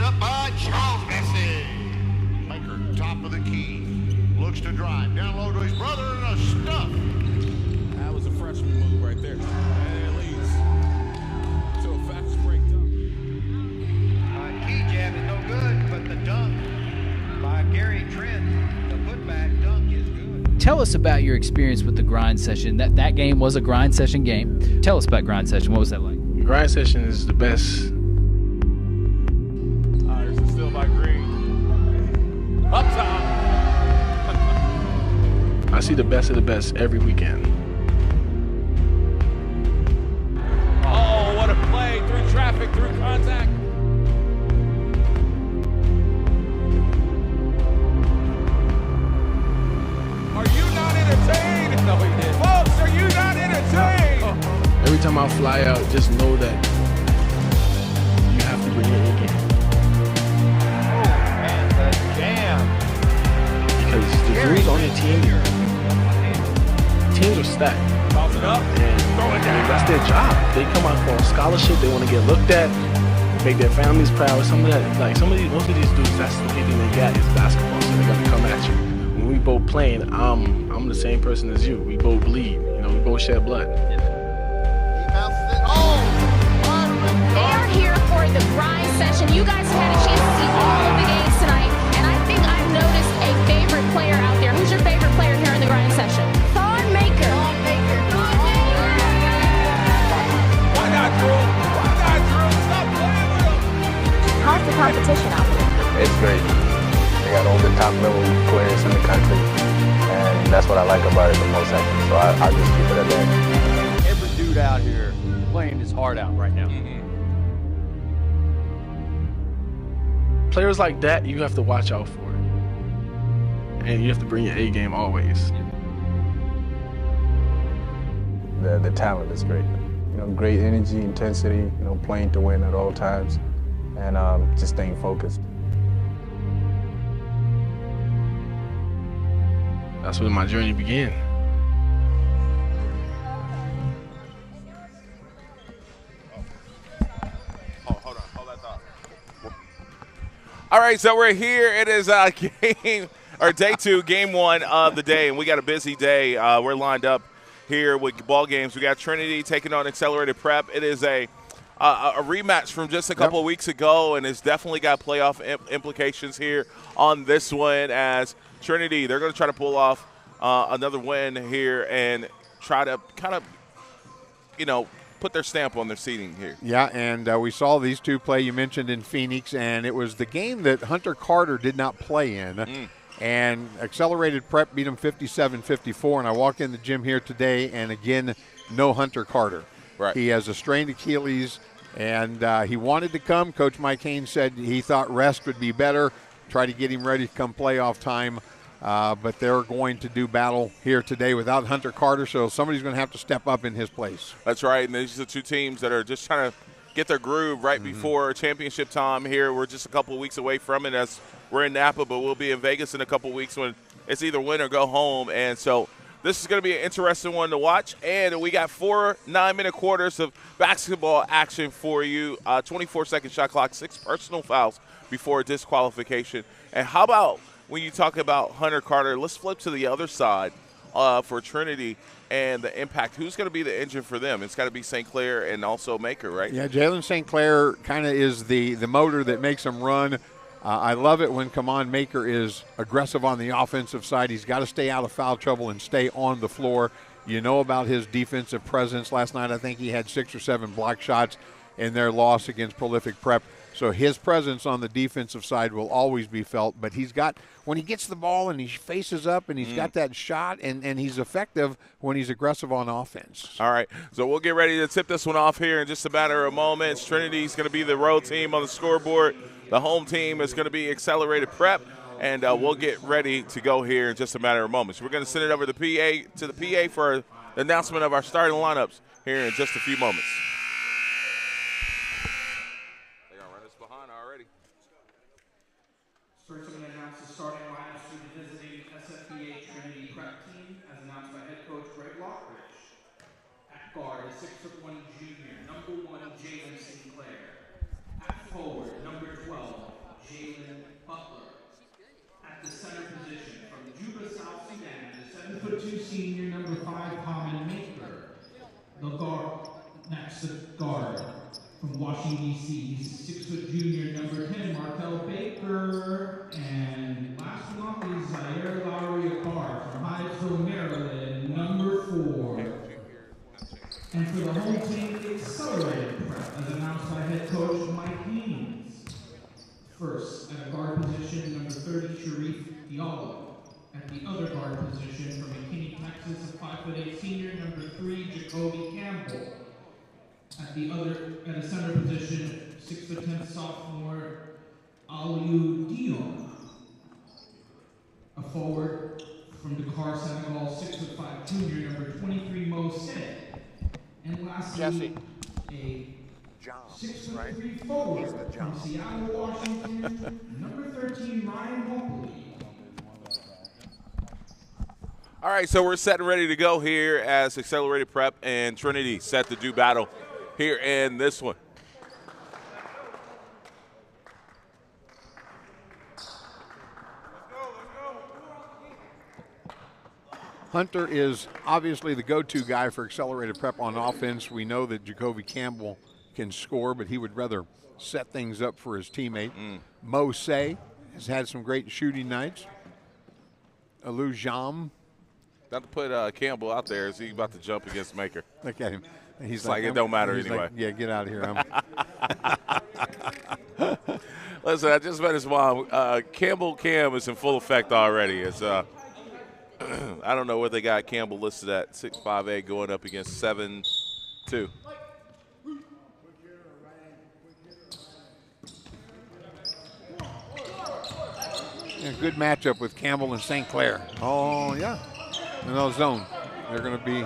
up by Charles Messi. Maker, top of the key. Looks to drive. Down low to his brother and a stuff. That was a freshman move right there. And it leads to a fast break dunk. Key jab is no good, but the dunk by Gary Trent, the putback dunk is good. Tell us about your experience with the grind session. That game was a grind session game. Tell us about grind session. What was that like? Grind session is the best. There's a steal by Green. Up top. I see the best of the best every weekend. Oh, what a play. Through traffic, through contact. Are you not entertained? No, he did. Folks, are you not entertained? Every time I fly out, just know that you have to bring your A game. And the jam. Because the dudes on your team, teams are stacked. Toss it up. And that's their job. They come out for a scholarship. They want to get looked at, make their families proud. Most of these dudes, that's the only thing they got is basketball. So they're gonna come at you. When we both playing, I'm the same person as you. We both bleed. We both shed blood. They are here for the grind session. You guys have had a chance to see all of the games tonight, and I think I've noticed a favorite player out there. Who's your favorite player here in the grind session? Thon Maker. Why not, Drew? Why not, Drew? Stop playing with him. How's the competition out there? It's great. They got all the top level players in the country, and that's what I like about it the most, actually. So I'll just keep it at that. Every dude out here playing his heart out right now. Players like that, you have to watch out for. And you have to bring your A game always. The talent is great. Great energy, intensity, playing to win at all times, and just staying focused. That's where my journey began. Hold on. Hold that thought. All right, so we're here. It is day 2, game 1 of the day, and we got a busy day. We're lined up here with ball games. We got Trinity taking on Accelerated Prep. It is a rematch from just a couple of weeks ago, and it's definitely got playoff implications here on this one as Trinity, they're going to try to pull off another win here and try to kind of, put their stamp on their seeding here. Yeah, and we saw these two play, you mentioned, in Phoenix, and it was the game that Hunter Carter did not play in. And Accelerated Prep beat him 57-54, and I walked in the gym here today, and again, no Hunter Carter. Right. He has a strained Achilles, and he wanted to come. Coach Mike Haynes said he thought rest would be better, try to get him ready to come playoff time. But they're going to do battle here today without Hunter Carter, so somebody's going to have to step up in his place. That's right, and these are the two teams that are just trying to get their groove right before championship time here. We're just a couple of weeks away from it as we're in Napa, but we'll be in Vegas in a couple of weeks when it's either win or go home. And so this is going to be an interesting one to watch. And we got 4 9-minute quarters of basketball action for you, 24-second shot clock, 6 personal fouls before disqualification. And how about when you talk about Hunter Carter, let's flip to the other side for Trinity and the impact. Who's going to be the engine for them? It's got to be St. Clair and also Maker, right? Yeah, Jalen St. Clair kind of is the motor that makes them run. I love it when Kamon Maker is aggressive on the offensive side. He's got to stay out of foul trouble and stay on the floor. You know about his defensive presence. Last night I think he had 6 or 7 block shots in their loss against Prolific Prep. So his presence on the defensive side will always be felt. But he's got, when he gets the ball and he faces up and he's got that shot, and he's effective when he's aggressive on offense. All right, so we'll get ready to tip this one off here in just a matter of moments. Trinity's going to be the road team on the scoreboard. The home team is going to be Accelerated Prep, and we'll get ready to go here in just a matter of moments. We're going to send it over to the PA for the announcement of our starting lineups here in just a few moments. They're going to run us behind already. First, I'm going to announce the starting lineups for the visiting SFBA Trinity Prep team, as announced by head coach Greg Lockridge. At guard, a 6'1" junior, number 1, Jalen St. Clair. At forward, number 12, Next, the guard from Washington, D.C. He's 6-foot junior, number 10, Markel Baker. And last but not least, Zaire Lowry Akar from Hyattsville, Maryland, number 4. And for the home team, accelerated prep, as announced by head coach Mike Haynes. First, at a guard position, number 30, Sharif Diallo. At the other guard position, from McKinney, Texas, a 5'8" senior, number 3, Jacoby Campbell. At a center position, 6'10" sophomore, Aliou Dion. A forward from Dakar, Senegal, 6'5" junior, number 23, Mo Sed. And lastly, Jesse. a 6'3" forward from Seattle, Washington, number 13, Ryan Hopley. All right, so we're set and ready to go here as Accelerated Prep and Trinity set to do battle here in this one. Hunter is obviously the go-to guy for Accelerated Prep on offense. We know that Jacoby Campbell can score, but he would rather set things up for his teammate. Mo Say has had some great shooting nights. Alou Jam. Not to put Campbell out there. Is he about to jump against Maker? Look at him. He's like it don't matter he's anyway. Like, yeah, get out of here. Listen, I just met his mom. Campbell Cam is in full effect already. It's I don't know what they got Campbell listed at 6'5" going up against 7'2". Yeah, good matchup with Campbell and St. Clair. Oh, yeah. In the zone. They're going to be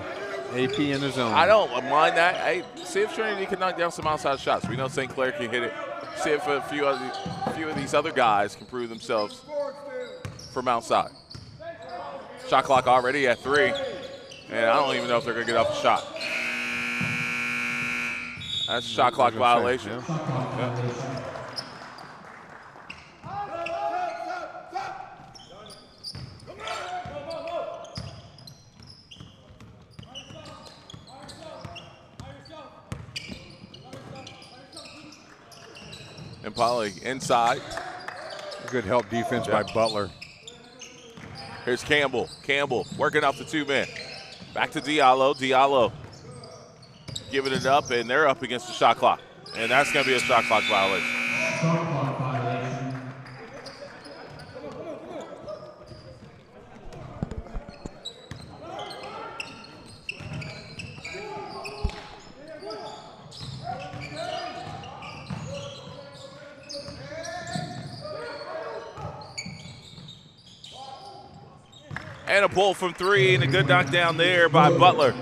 AP in the zone. I don't mind that. Hey, see if Trinity can knock down some outside shots. We know St. Clair can hit it. See if a few of these other guys can prove themselves from outside. Shot clock already at 3. And I don't even know if they're going to get off the shot. That's a shot clock violation. Yeah. And Polly inside. Good help defense by Butler. Here's Campbell. Campbell working off the 2-man. Back to Diallo. Diallo giving it up, and they're up against the shot clock. And that's going to be a shot clock violation. Shot clock violation. And a pull from 3, and a good knockdown there by Butler.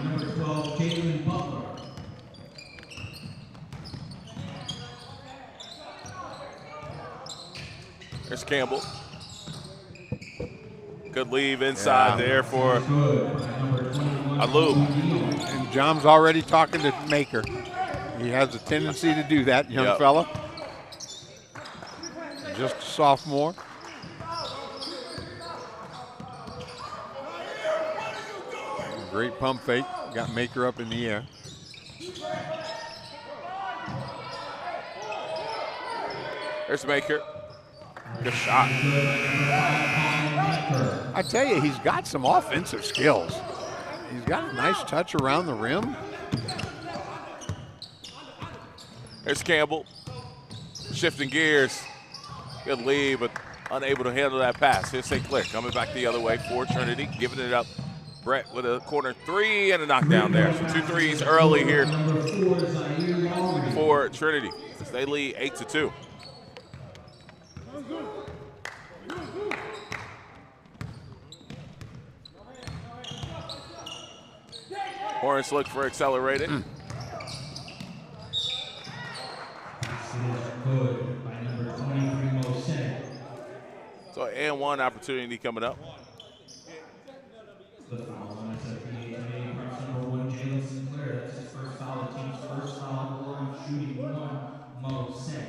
There's Campbell. Good leave inside there for Alou. And John's already talking to Maker. He has a tendency to do that, young fella. Just a sophomore. Great pump fake. Got Maker up in the air. There's Maker. Good shot. I tell you, he's got some offensive skills. He's got a nice touch around the rim. There's Campbell. Shifting gears. Good lead, but unable to handle that pass. Here's St. Clair coming back the other way for Trinity, giving it up. Brett with a corner 3 and a knockdown there. So 2 threes early here for Trinity as they lead 8-2. Hornets look for accelerated. So and 1 opportunity coming up. The foul on SFBA Trinity, press number 1, Jalen Sinclair. That's his first foul. The team's first foul on the line, shooting 1, Mo Sen.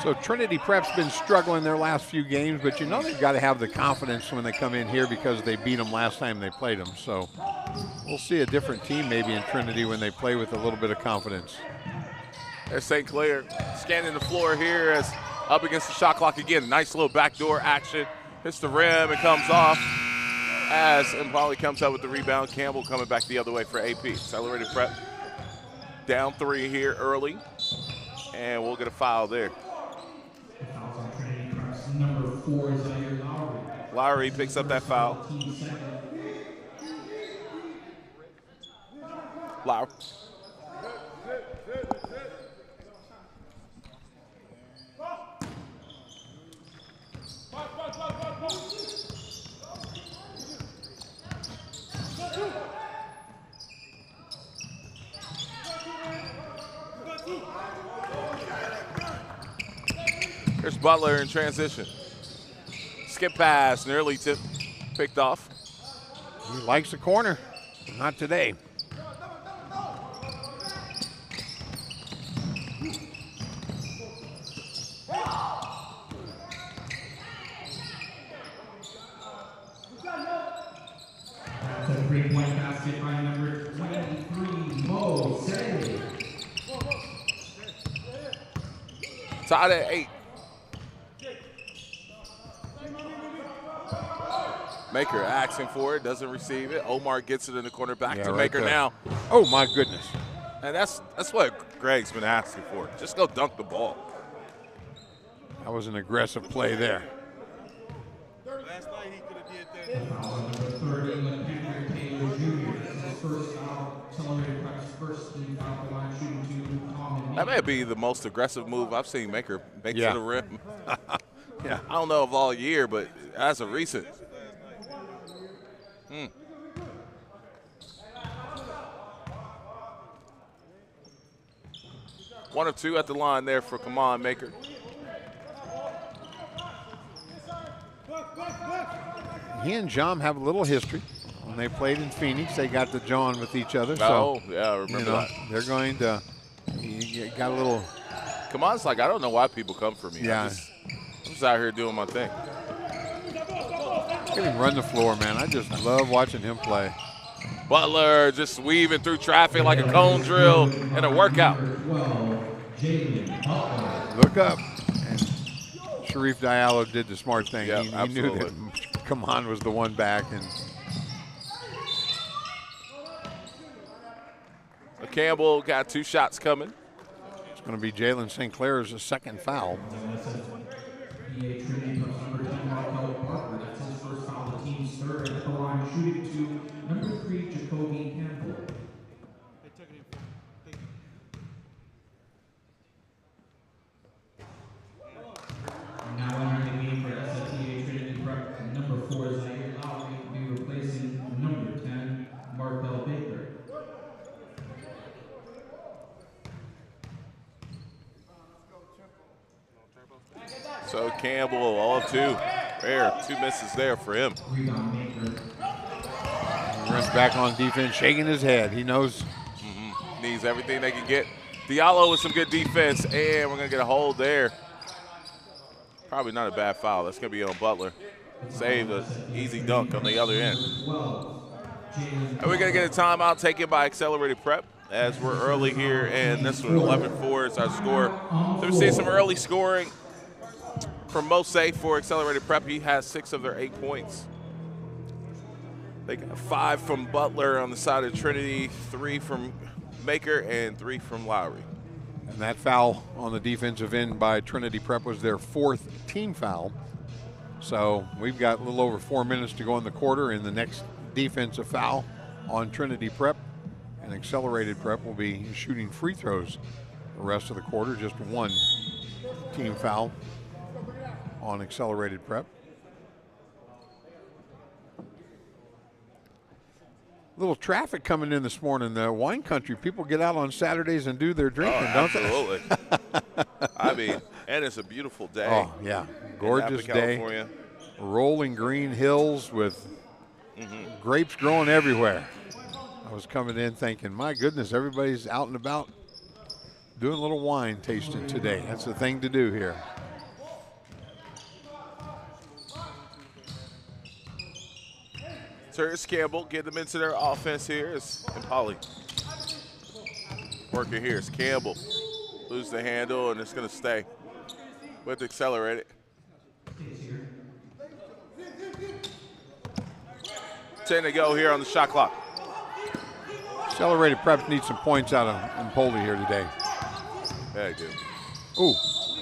So Trinity Prep's been struggling their last few games, but you know they've got to have the confidence when they come in here because they beat them last time they played them. So we'll see a different team maybe in Trinity when they play with a little bit of confidence. There's St. Clair scanning the floor here as up against the shot clock again. Nice little backdoor action. Hits the rim and comes off as Impali comes up with the rebound. Campbell coming back the other way for AP. Accelerated Prep down 3 here early, and we'll get a foul there. Number 4 Zaire Lowry. Lowry picks up that foul. Lowry. Here's Butler in transition. Skip pass, an early tip picked off. He likes the corner. Not today. That's a 3-point basket by number 23, Mo Say. Tied at 8. Maker asking for it, doesn't receive it. Omar gets it in the corner, back to right Maker there. now. Oh my goodness. And that's what Greg's been asking for. Just go dunk the ball. That was an aggressive play there. Last night he could have did that. Foul on number 30, LePatrick Taylor Jr. That's his first foul. Accelerated Prep's first team foul for line shooting 2. Tom and That may be the most aggressive move I've seen Maker make to the rim. Yeah. I don't know of all year, but as a recent. 1 of 2 at the line there for Kaman Maker. He and John have a little history. When they played in Phoenix, they got the John with each other. Oh, so, yeah, I remember that. They're going to, you got a little. Kaman's like, I don't know why people come for me. Yeah. I'm just out here doing my thing. Let him run the floor, man. I just love watching him play. Butler just weaving through traffic like a cone drill in a workout. Look up. And Sharif Diallo did the smart thing. Yep, he knew that Kaman was the one back. And Campbell got 2 shots coming. it's going to be Jalen St. Clair's second foul. SFBA Trinity Prep's number 10, Markel Parker. That's his first foul. The team's third at the line shooting 2. Number 3, Jacoby Campbell. Now entering the game for SFBA Trinity Prep, number 4 Zaire Lowry will be replacing number 10 Markel Baker. So Campbell, all of 2. There, 2 misses there for him. Rebound Baker. He runs back on defense, shaking his head. He knows. Needs everything they can get. Diallo with some good defense, and we're going to get a hold there. Probably not a bad foul. That's going to be on Butler. Save an easy dunk on the other end. And we're going to get a timeout taken by Accelerated Prep as we're early here, and this one 11-4 is our score. So we see some early scoring from Mose for Accelerated Prep. He has 6 of their 8 points. They got 5 from Butler on the side of Trinity, 3 from Maker, and 3 from Lowry. And that foul on the defensive end by Trinity Prep was their 4th team foul. So we've got a little over 4 minutes to go in the quarter, and the next defensive foul on Trinity Prep. And Accelerated Prep will be shooting free throws the rest of the quarter. Just 1 team foul on Accelerated Prep. Little traffic coming in this morning. The wine country, people get out on Saturdays and do their drinking, don't they? Absolutely. I mean, and it's a beautiful day. Oh, yeah. Gorgeous day. California. Rolling green hills with grapes growing everywhere. I was coming in thinking, my goodness, everybody's out and about Doing a little wine tasting today. That's the thing to do here. So here's Campbell, get them into their offense here. And Polly working here. It's Campbell. Lose the handle, and it's going to stay. With accelerate it. 10 to go here on the shot clock. Accelerated Preps need some points out of Empoli here today. Yeah, they do. Ooh,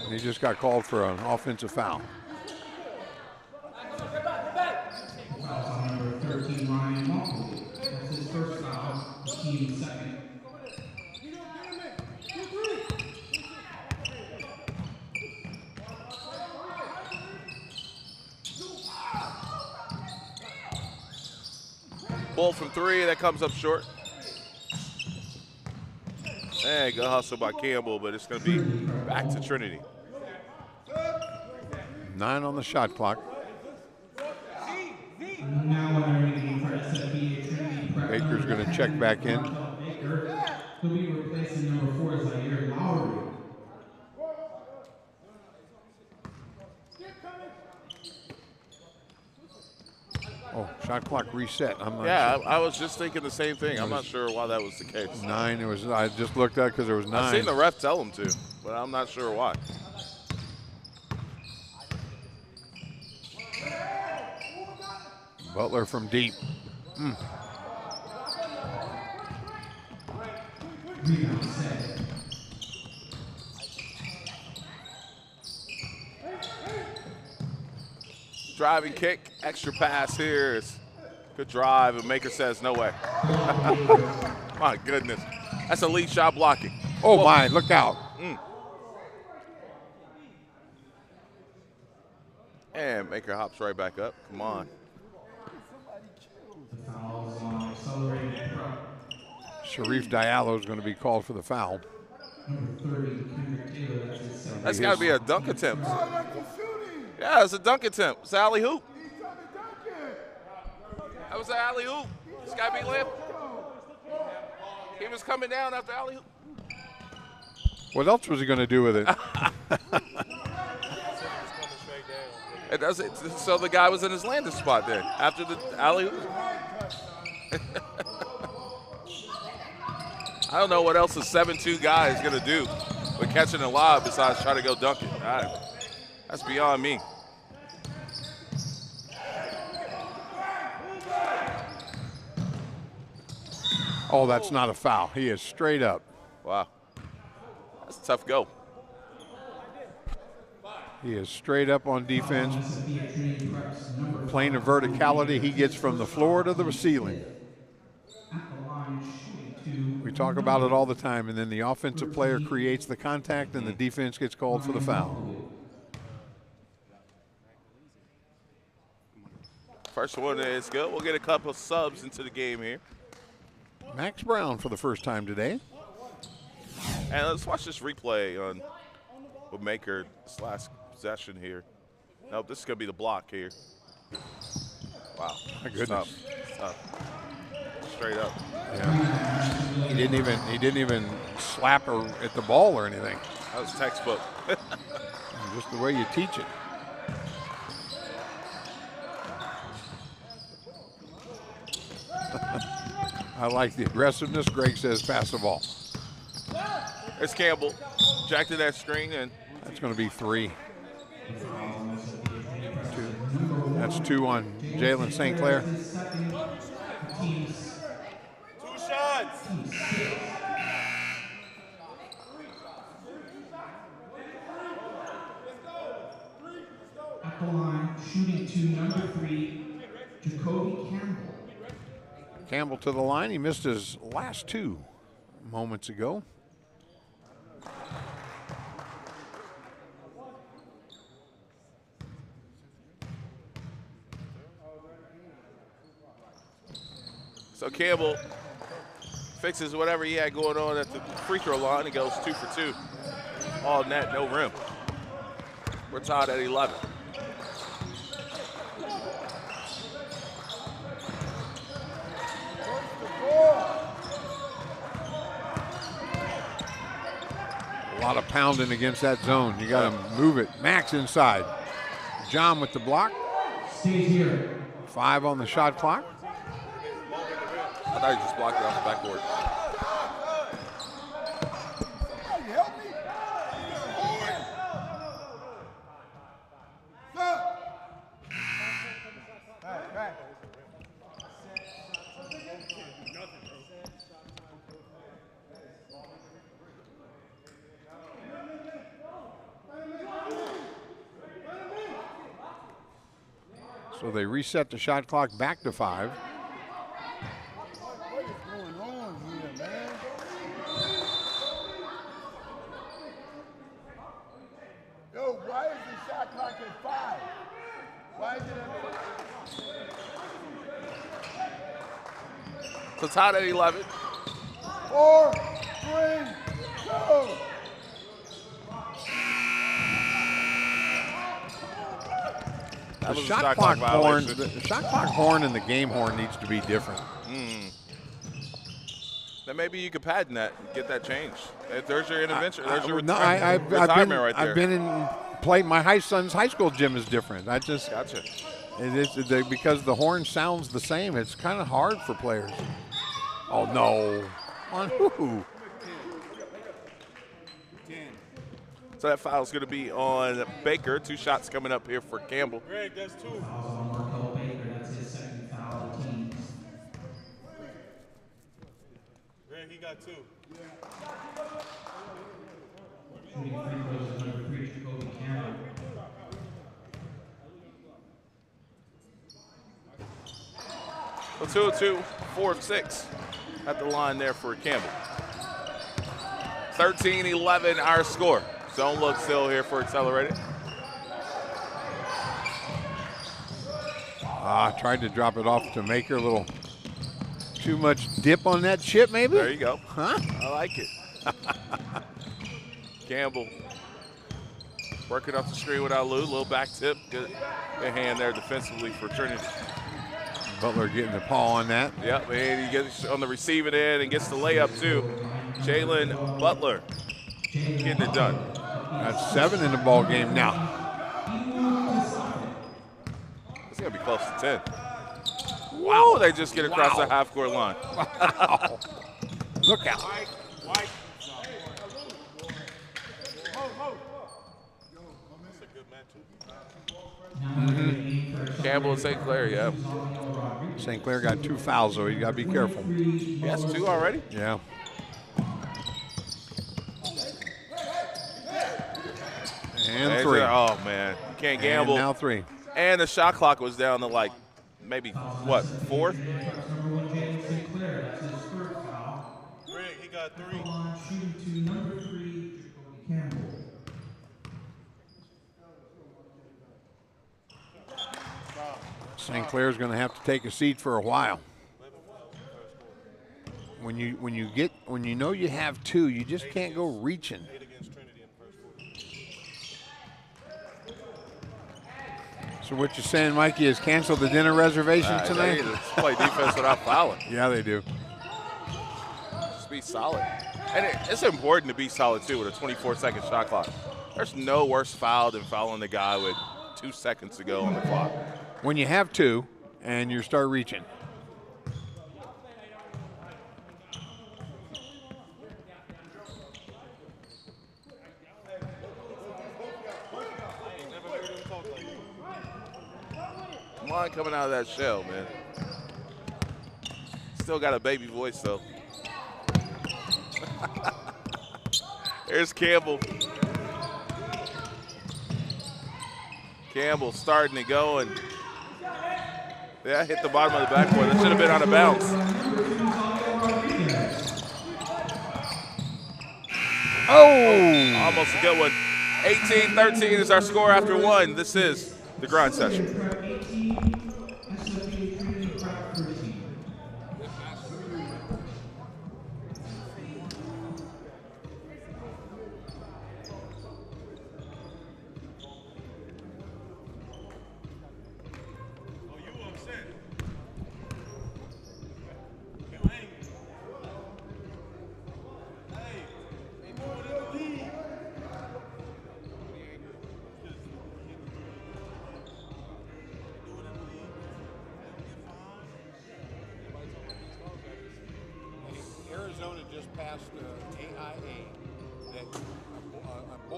he just got called for an offensive foul. Foul on number 13, Ryan Motley. That's his first foul, team second. Bull from 3, that comes up short. And good hustle by Campbell, but it's going to be back to Trinity. 9 on the shot clock. Now entering for SFBA Trinity. Baker's going to check back in. Baker, he'll be replacing number 4, Zaire Lowry. Oh, shot clock reset. I'm not Yeah, sure. I was just thinking the same thing. I'm not sure why that was the case. 9. It was. I just looked at because there was 9. I've seen the ref tell him to, but I'm not sure why. Butler from deep. Rebound set. Driving kick, extra pass here. Is good drive, and Maker says no way. My goodness. That's elite shot blocking. Oh, Whoa. my, look out. And Maker hops right back up. Come on. The foul's on accelerated prep. Sharif Diallo is going to be called for the foul. Number 30, Kendrick Taylor. That's his second. That's got to be a dunk attempt. Yeah, it's a dunk attempt. It's alley hoop. That was an alley hoop. It's got to be limp. He was coming down after alley hoop. What else was he going to do with it? It does it. So the guy was in his landing spot there after the alley hoop. I don't know what else a 7'2" guy is going to do with catching a lob besides try to go dunk it. That's beyond me. Oh, that's not a foul. He is straight up. Wow. That's a tough go. He is straight up on defense. Playing a verticality he gets from the floor to the ceiling. We talk about it all the time, and then the offensive player creates the contact and the defense gets called for the foul. First one is good. We'll get a couple of subs into the game here. Max Brown for the first time today. And let's watch this replay on with Maker this last possession here. Nope, this is going to be the block here. Wow. My goodness. It's tough. Straight up. Yeah. He didn't even slap her at the ball or anything. That was textbook. Just the way you teach it. I like the aggressiveness. Greg says pass the ball. It's Campbell. Jack to that screen, and that's going to be 3. That's 2 on Jalen St. Clair. 2 shots. At the line, shooting 2, number 3, Jacoby Campbell. Campbell to the line. He missed his last 2 moments ago. So Campbell fixes whatever he had going on at the free throw line and goes 2 for 2. All net, no rim. We're tied at 11. lot of pounding against that zone. You got to move it. Max inside. John with the block. Stays here. 5 on the shot clock. I thought he just blocked it off the backboard. So they reset the shot clock back to 5. What is going on here, man? Yo, why is the shot clock at 5? Why is it at 5? So tied at 11. 4, 3, 2. The shot clock horn, the shot clock horn and the game horn needs to be different. Then maybe you could patent that and get that changed. There's your intervention. There's your I've retirement right there. I've been in play. My son's high school gym is different. I just Gotcha. because the horn sounds the same. It's kind of hard for players. Oh no! On who? So that foul is going to be on Baker. 2 shots coming up here for Campbell. Greg, that's 2. Fouls on Markel Baker. That's his second foul of the team. Greg, he got 2. Shooting free throws is number 3, Jacoby Campbell. So 2 of 2, 4 of 6 at the line there for Campbell. 13-11 our score. Zone look still here for Accelerated. Tried to drop it off to Maker. A little too much dip on that chip, maybe? There you go. Huh? I like it. Campbell working off the screen without Lou. Little back tip. Good hand there defensively for Trinity. Butler getting the paw on that. Yep, and he gets on the receiving end and gets the layup too. Jalen Butler getting it done. That's 7 in the ball game now. It's gonna be close to 10. Wow, they just get across the half-court line. Wow. Look out. Campbell and St. Clair, yeah. St. Clair got 2 fouls, so you got to be careful. Yes, 2 already? Yeah. And 3. Oh, man. You can't gamble. And now 3. And the shot clock was down to like maybe, what, 4th? Number 1, James Sinclair. That's his third foul. Greg, he got 3. On shooting to number 3, Jacoby Campbell. St. Clair's going to have to take a seat for a while. When you know you have 2, you just can't go reaching. So what you're saying, Mikey, is cancel the dinner reservation tonight? They just play defense without fouling. Yeah, they do. Just be solid. And it's important to be solid, too, with a 24-second shot clock. There's no worse foul than fouling the guy with 2 seconds to go on the clock. When you have 2 and you start reaching. Come on, coming out of that shell, man. Still got a baby voice, though. There's Campbell. Campbell starting to go, and yeah, hit the bottom of the backboard. That should have been on a bounce. Oh! Almost a good one. 18-13 is our score after 1. This is the grind session. SFBA Trinity Prep 13.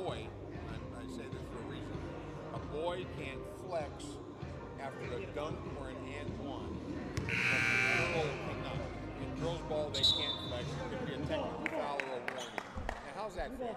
boy, I say this for a reason, a boy can't flex after a dunk or an and one. But a girl cannot. In girls ball, they can't flex. It could be a technical foul or a warning. Now, how's that feel?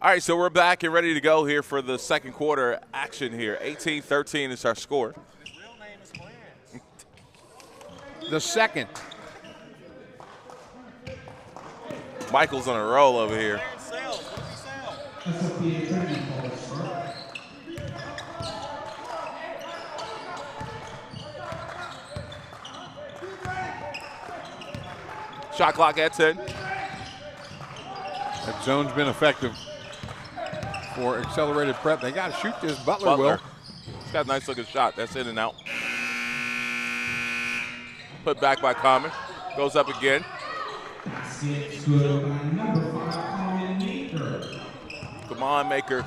All right, so we're back and ready to go here for the second quarter action here. 18-13 is our score. The second. Michael's on a roll over here. SFBA Trinity false start. Shot clock at 10. That zone's been effective for accelerated prep. They got to shoot this. Butler will. He's got a nice looking shot. That's in and out. Put back by Common. Goes up again. Basket good by number 5, Common Maker. Come on, Maker.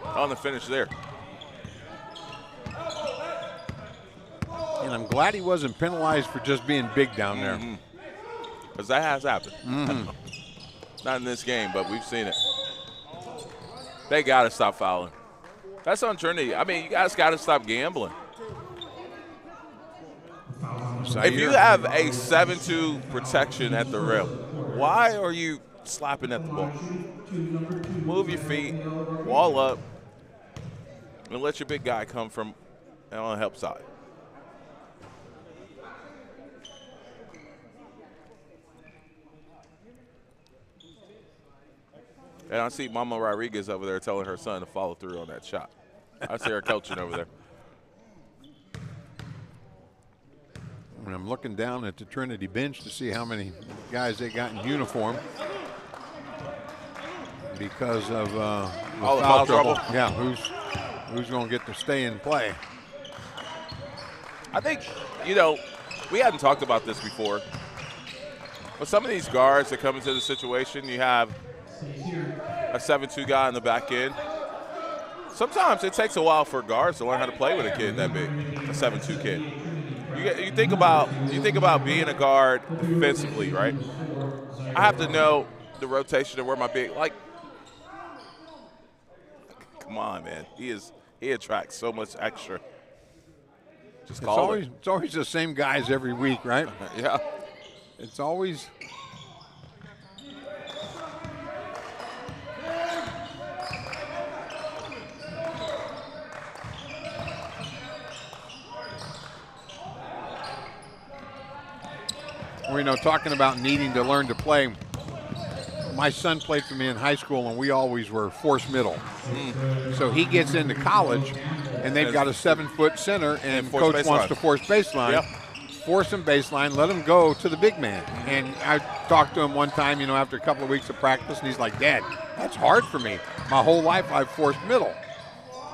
On the finish there. And I'm glad he wasn't penalized for just being big down there. Because that has happened. Not in this game, but we've seen it. They got to stop fouling. That's on Trinity. I mean, you guys got to stop gambling. If you have a 7-2 protection at the rim, why are you slapping at the ball? Move your feet, wall up, and let your big guy come from on the help side. And I see Mama Rodriguez over there telling her son to follow through on that shot. I see her coaching over there. And I'm looking down at the Trinity bench to see how many guys they got in uniform because of the foul trouble. Yeah, who's going to get to stay and play? I think, we hadn't talked about this before, but some of these guards that come into the situation, you have a 7-2 guy in the back end. Sometimes it takes a while for guards to learn how to play with a kid that big, a 7-2 kid. You think about being a guard defensively, right? I have to know the rotation and where my big, come on, man. He attracts so much extra. Just call it. It's always the same guys every week, right? Yeah. It's always. Talking about needing to learn to play. My son played for me in high school, and we always were force middle. So he gets into college, and they've got a 7-foot center, and coach baseline. wants to force baseline. Yep. Force him baseline, let him go to the big man. And I talked to him one time, after a couple of weeks of practice, and he's like, Dad, that's hard for me. My whole life I've forced middle.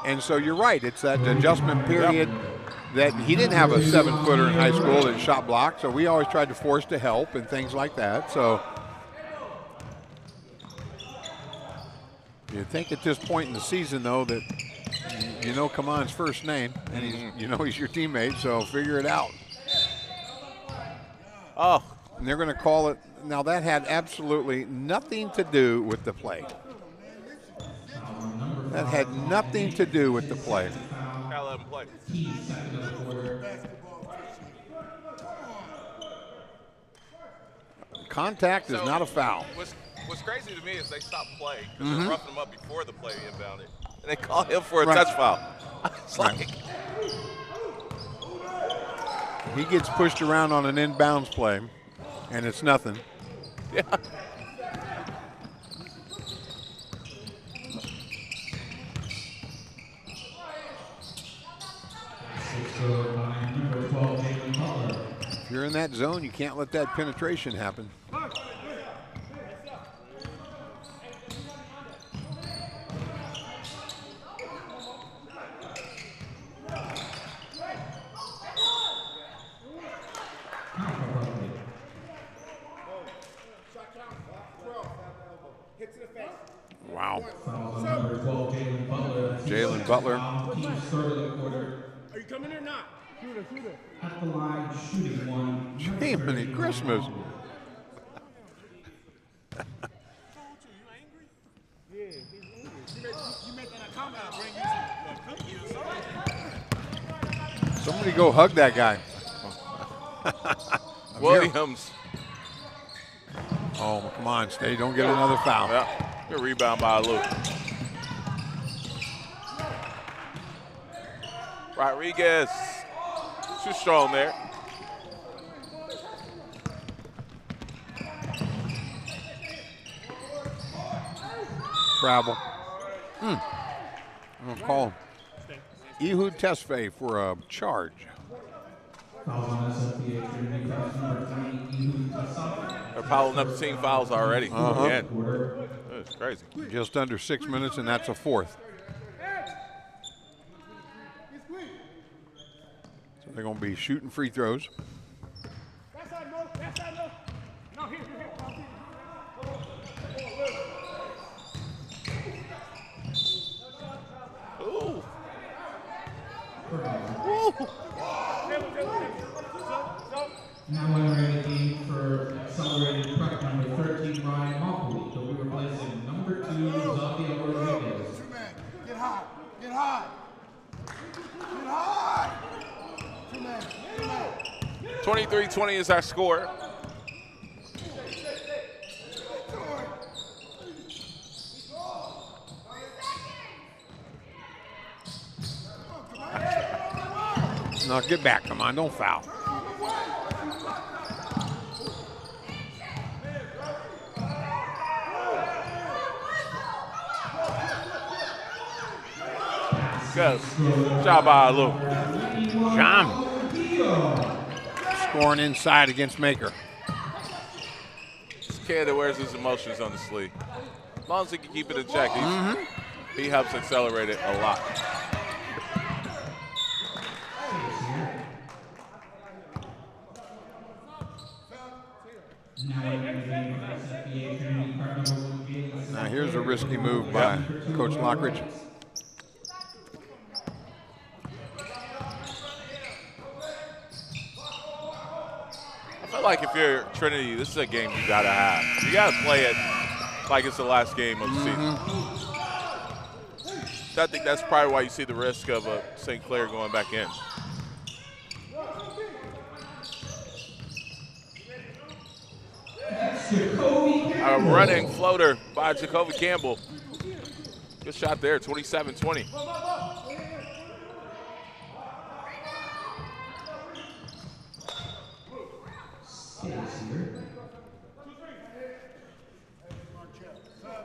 And so you're right. It's that adjustment period. Yep. That he didn't have a 7-footer in high school that shot block, so we always tried to force to help and things like that. So you think at this point in the season, though, that Kaman's first name, and he's your teammate, so figure it out. Oh, and they're going to call it. Now that had absolutely nothing to do with the play. That had nothing to do with the play. Let him play. Contact is not a foul. What's crazy to me is they stopped play because they're roughing him up before the play inbounded. And they call him for a touch foul. It's like he gets pushed around on an inbounds play, and it's nothing. Yeah. If you're in that zone, you can't let that penetration happen. Wow. fouls on number 12, Jalen Butler. That's his Jalen second Butler. foul, team's third of the quarter. Are you coming or not? Shooter. At the line, shooting one. Jiminy Christmas. Somebody go hug that guy. Williams. Oh, come on, stay. Don't get another foul. Yeah. Good rebound by Luke. Rodriguez. Too strong there. Travel. I'm going to call Ehud Tesfaye for a charge. Fouls on SFBA Trinity. That's number 20, Ehud Tesfaye. They're piling up 10 fouls already. Again. That's crazy. Just under 6 minutes, and that's a fourth. So they're going to be shooting free throws. Ooh. Now entering the game for accelerated prep, number 13, Ryan Mopley. He'll be replacing number 2, Xavier Rodriguez. Get hot. Get hot. Get hot. 23-20 is our score. No, get back. Come on, don't foul. Good job by Luke. John scoring inside against Maker. This kid that wears his emotions on the sleeve. As long as he can keep it in check, he helps accelerate it a lot. Now here's a risky move by Coach Lockridge. I feel like if you're Trinity, this is a game you gotta have. You gotta play it like it's the last game of the season. So I think that's probably why you see the risk of a St. Clair going back in. A running floater by Jacoby Campbell. Good shot there, 27-20.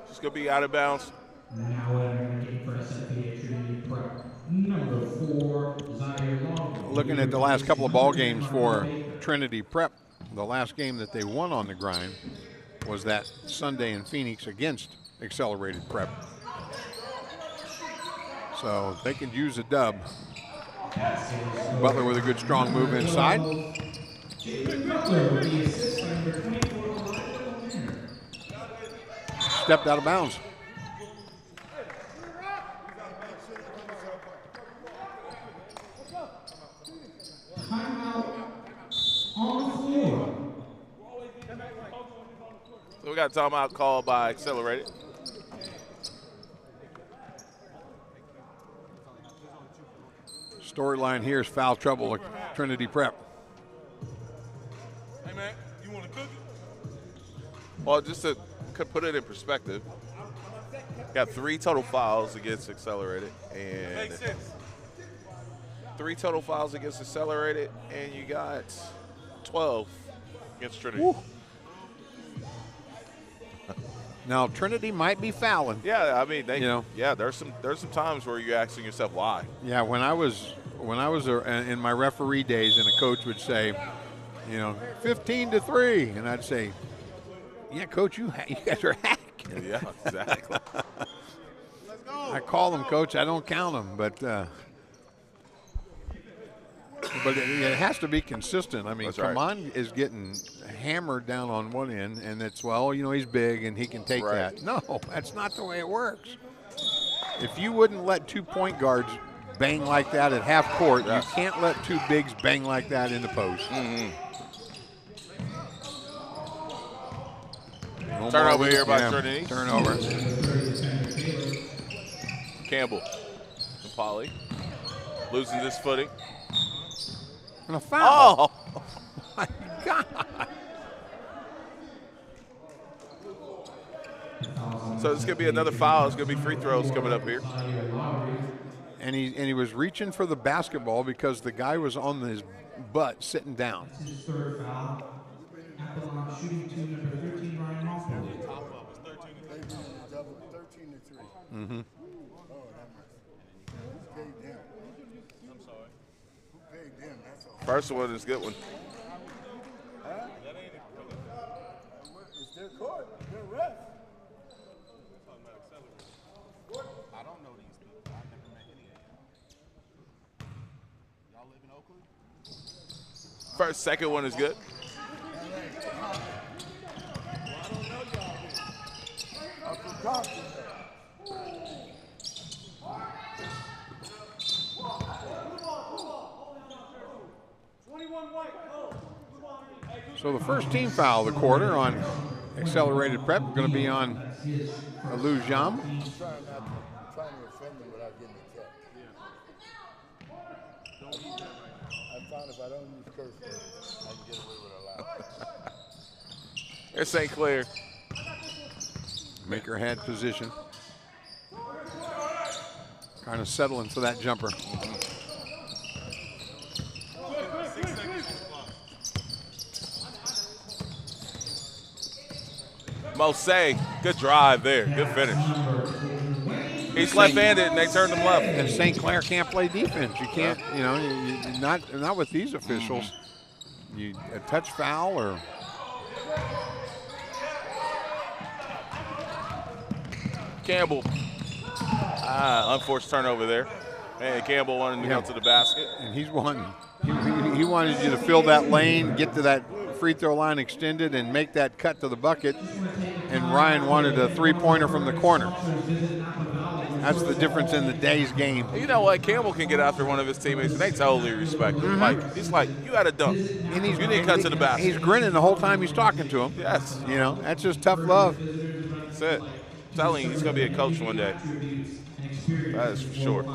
Just gonna be out of bounds. Now entering for SFBA Trinity prep, number 4, Zaire Long. Looking at the last couple of ball games for Trinity Prep, the last game that they won on the grind was that Sunday in Phoenix against Accelerated Prep. So they could use a dub. Butler with a good strong move inside. Stepped out of bounds. So we got a timeout called by Accelerated. Storyline here is foul trouble at Trinity Prep. Hey, man, you want to cook it? Well, just to put it in perspective, got 3 total fouls against Accelerated, and Makes sense. 3 total fouls against Accelerated, and you got 12 against Trinity. Woo. Now Trinity might be fouling. Yeah, I mean, they, You know. yeah, there's some times where you're asking yourself why. Yeah, when I was in my referee days, and a coach would say, 15-3, and I'd say, yeah, coach, you guys are hacking. Yeah, exactly. I call them, coach. I don't count them, but it has to be consistent. I mean, That's right. Kaman is getting hammered down on one end, and it's, he's big and he can take Right. that. No, that's not the way it works. if you wouldn't let 2 point guards bang like that at half court, you can't let 2 bigs bang like that in the post. No Turnover here by Trinity. Turnover. Campbell. And Polly. Losing his footing. And a foul. Oh! My God. So it's going to be another foul. It's going to be free throws coming up here. And he was reaching for the basketball because the guy was on his butt sitting down. That's his third foul. Apollon shooting to number 13, Ryan Hoffman. 13-3. First one is a good one. It's their court. Their ref. I don't know these people. I've never met any of them. Y'all live in Oakland? First, second one is good. I'm from Compton. So the first team foul of the quarter on accelerated prep going to be on Alou Jam. I'm trying to offend them without getting a catch. I found if I don't use curse words, I can get away with a lot. There's St. Clair. Maker had position. Kind of settling for that jumper. Mosey, good drive there. Good finish. He's left-handed, and they turned him left. And St. Clair can't play defense. You can't, you know, not with these officials. You a touch foul or. Campbell. Unforced turnover there. And Campbell wanted to go to the basket. And he's wanting. He wanted you to fill that lane, get to that free throw line extended, and make that cut to the bucket. And Ryan wanted a three-pointer from the corner. That's the difference in the day's game. You know what? Campbell can get after one of his teammates, and they totally respect him. Like, he's like, you got to dunk. And you need to cut to the basket. He's grinning the whole time he's talking to him. Yes. You know, that's just tough love. That's it. I'm telling you, he's going to be a coach one day. That is for sure.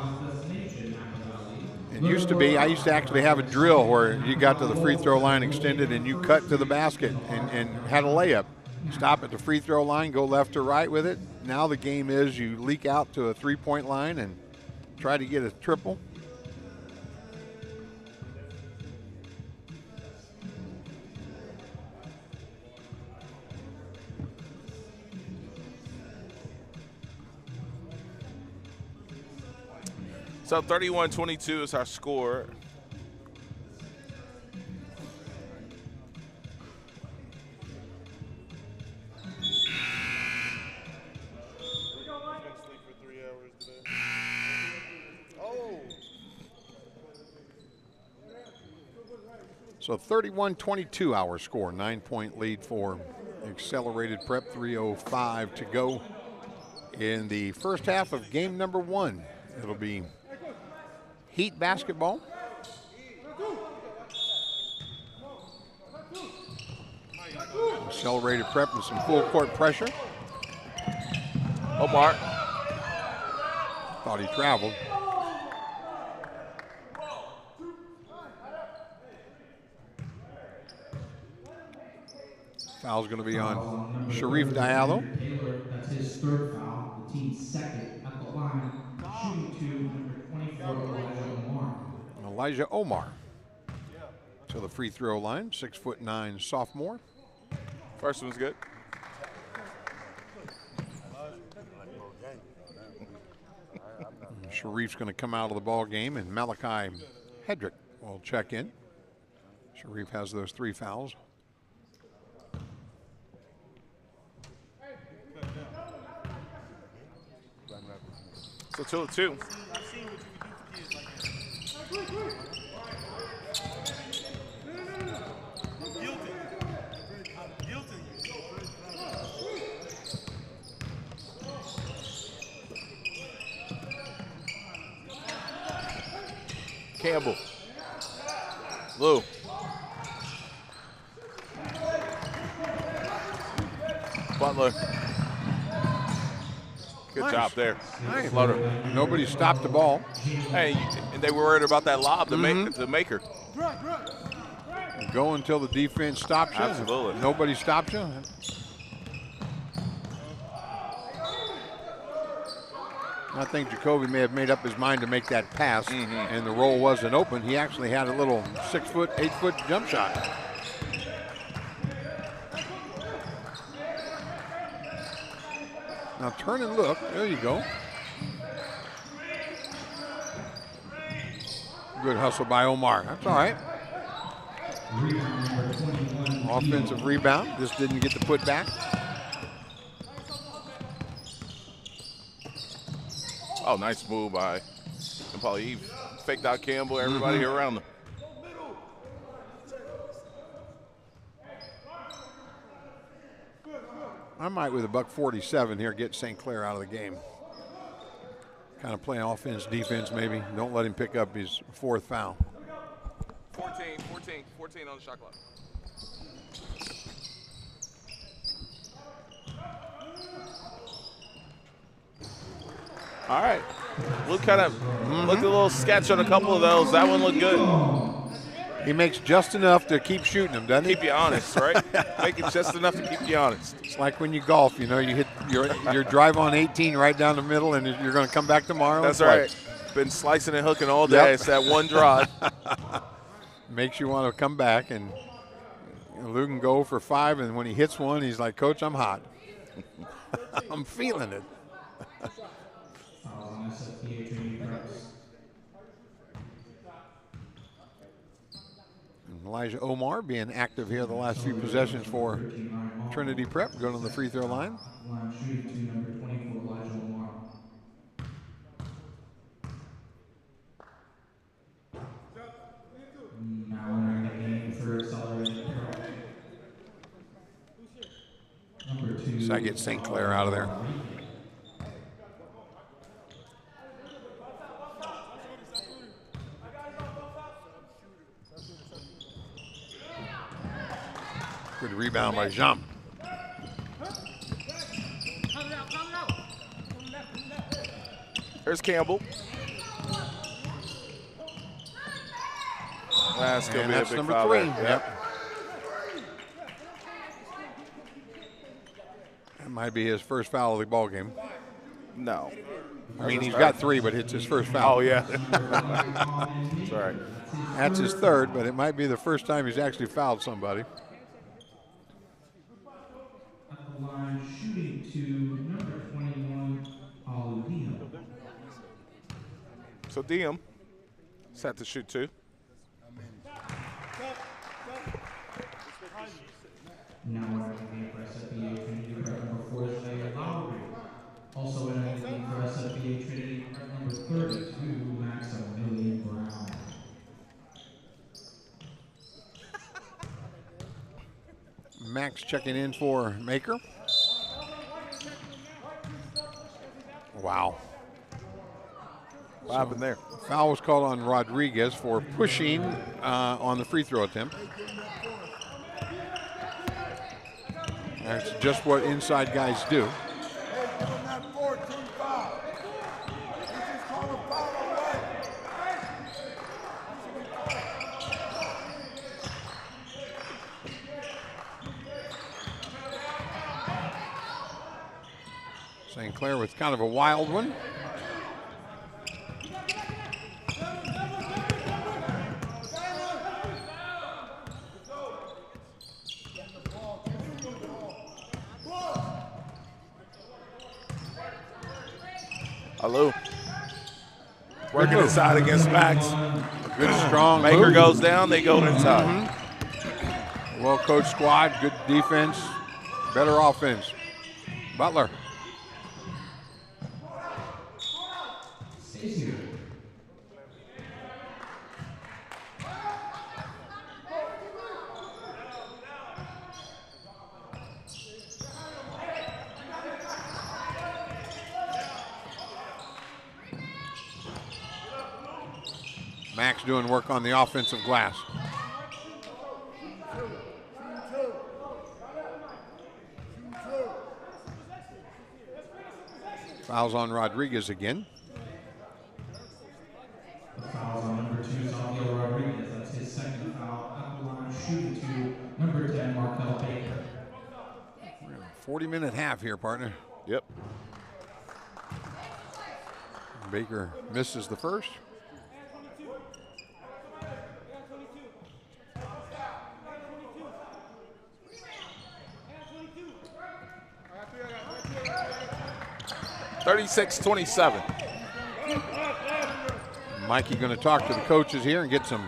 It used to be, I used to actually have a drill where you got to the free throw line extended and you cut to the basket and had a layup. Stop at the free throw line, go left or right with it. Now the game is you leak out to a three-point line and try to get a triple. So 31-22 is our score. So 31-22 our score, 9-point lead for accelerated prep, 3:05 to go in the first half of game number 1. It'll be Heat basketball. Accelerated prep with some full court pressure. Omar. Thought he traveled. Foul's going to be on Sharif Diallo. That's his third foul, the team's second at the line, shooting to number 24, Elijah Omar. Elijah Omar to the free throw line, 6'9" sophomore. First one's good. Sharif's going to come out of the ball game, and Malachi Hedrick will check in. Sharif has those 3 fouls. So 2-2. Campbell. Lou. Butler. Good job there. Nice. Floater. Nobody stopped the ball. Hey, and they were worried about that lob to Maker. Go until the defense stops you. Absolutely. Nobody stops you. I think Jacoby may have made up his mind to make that pass, and the roll wasn't open. He actually had a little 6-foot, 8-foot jump shot. Now turn and look. There you go. Good hustle by Omar. That's all right. Offensive rebound. Just didn't get the put back. Oh, nice move by Paul. He faked out Campbell, everybody here around him. I might, with a $147 here, get St. Clair out of the game. Kind of playing offense, defense maybe. Don't let him pick up his 4th foul. 14 on the shot clock. All right. Luke kind of looked a little sketch on a couple of those. That one looked good. He makes just enough to keep shooting them, doesn't he? Keep you honest, right? Making just enough to keep you honest. It's like when you golf, you know, you hit your drive on 18 right down the middle, and you're going to come back tomorrow. That's right. Been slicing and hooking all day. Yep. It's that one drive. Makes you want to come back, and Luke can go for 5, and when he hits one, he's like, Coach, I'm hot. I'm feeling it. SFBA Trinity preps. Elijah Omar being active here the last few possessions for Trinity Prep, going on the free throw line. Line shooting to number 24, Elijah Omar. Now entering the game for accelerated prep. Number 2. So I get St. Clair out of there. Good rebound by Jean. There's Campbell. That's going to be a big number foul 3. there. Yep. That might be his first foul of the ball game. No. I mean, he's got 3, but it's his first foul. Oh, yeah. That's all right. That's his 3rd, but it might be the first time he's actually fouled somebody. Line shooting to number 21, Diem. So Diem set to shoot 2. Now entering the game for SFBA Trinity prep number 4 is Zaire Lowry. Also entering the game for SFBA Trinity prep number 32, Maximilian Brown. Max checking in for Maker. Wow. What happened there? Foul was called on Rodriguez for pushing on the free throw attempt. That's just what inside guys do. St. Clair with kind of a wild one. Hello. Working inside against Max. Good strong Maker move. goes down, they go inside. Well-coached squad, good defense, better offense. Butler. Stays here. Max doing work on the offensive glass. Fouls on Rodriguez again. The foul's on number 2, Xavier Rodriguez. That's his second foul. At the line, shooting to number 10, Markel Baker. 40-minute half here, partner. Yep. Baker misses the first. (36-27). Mikey going to talk to the coaches here and get some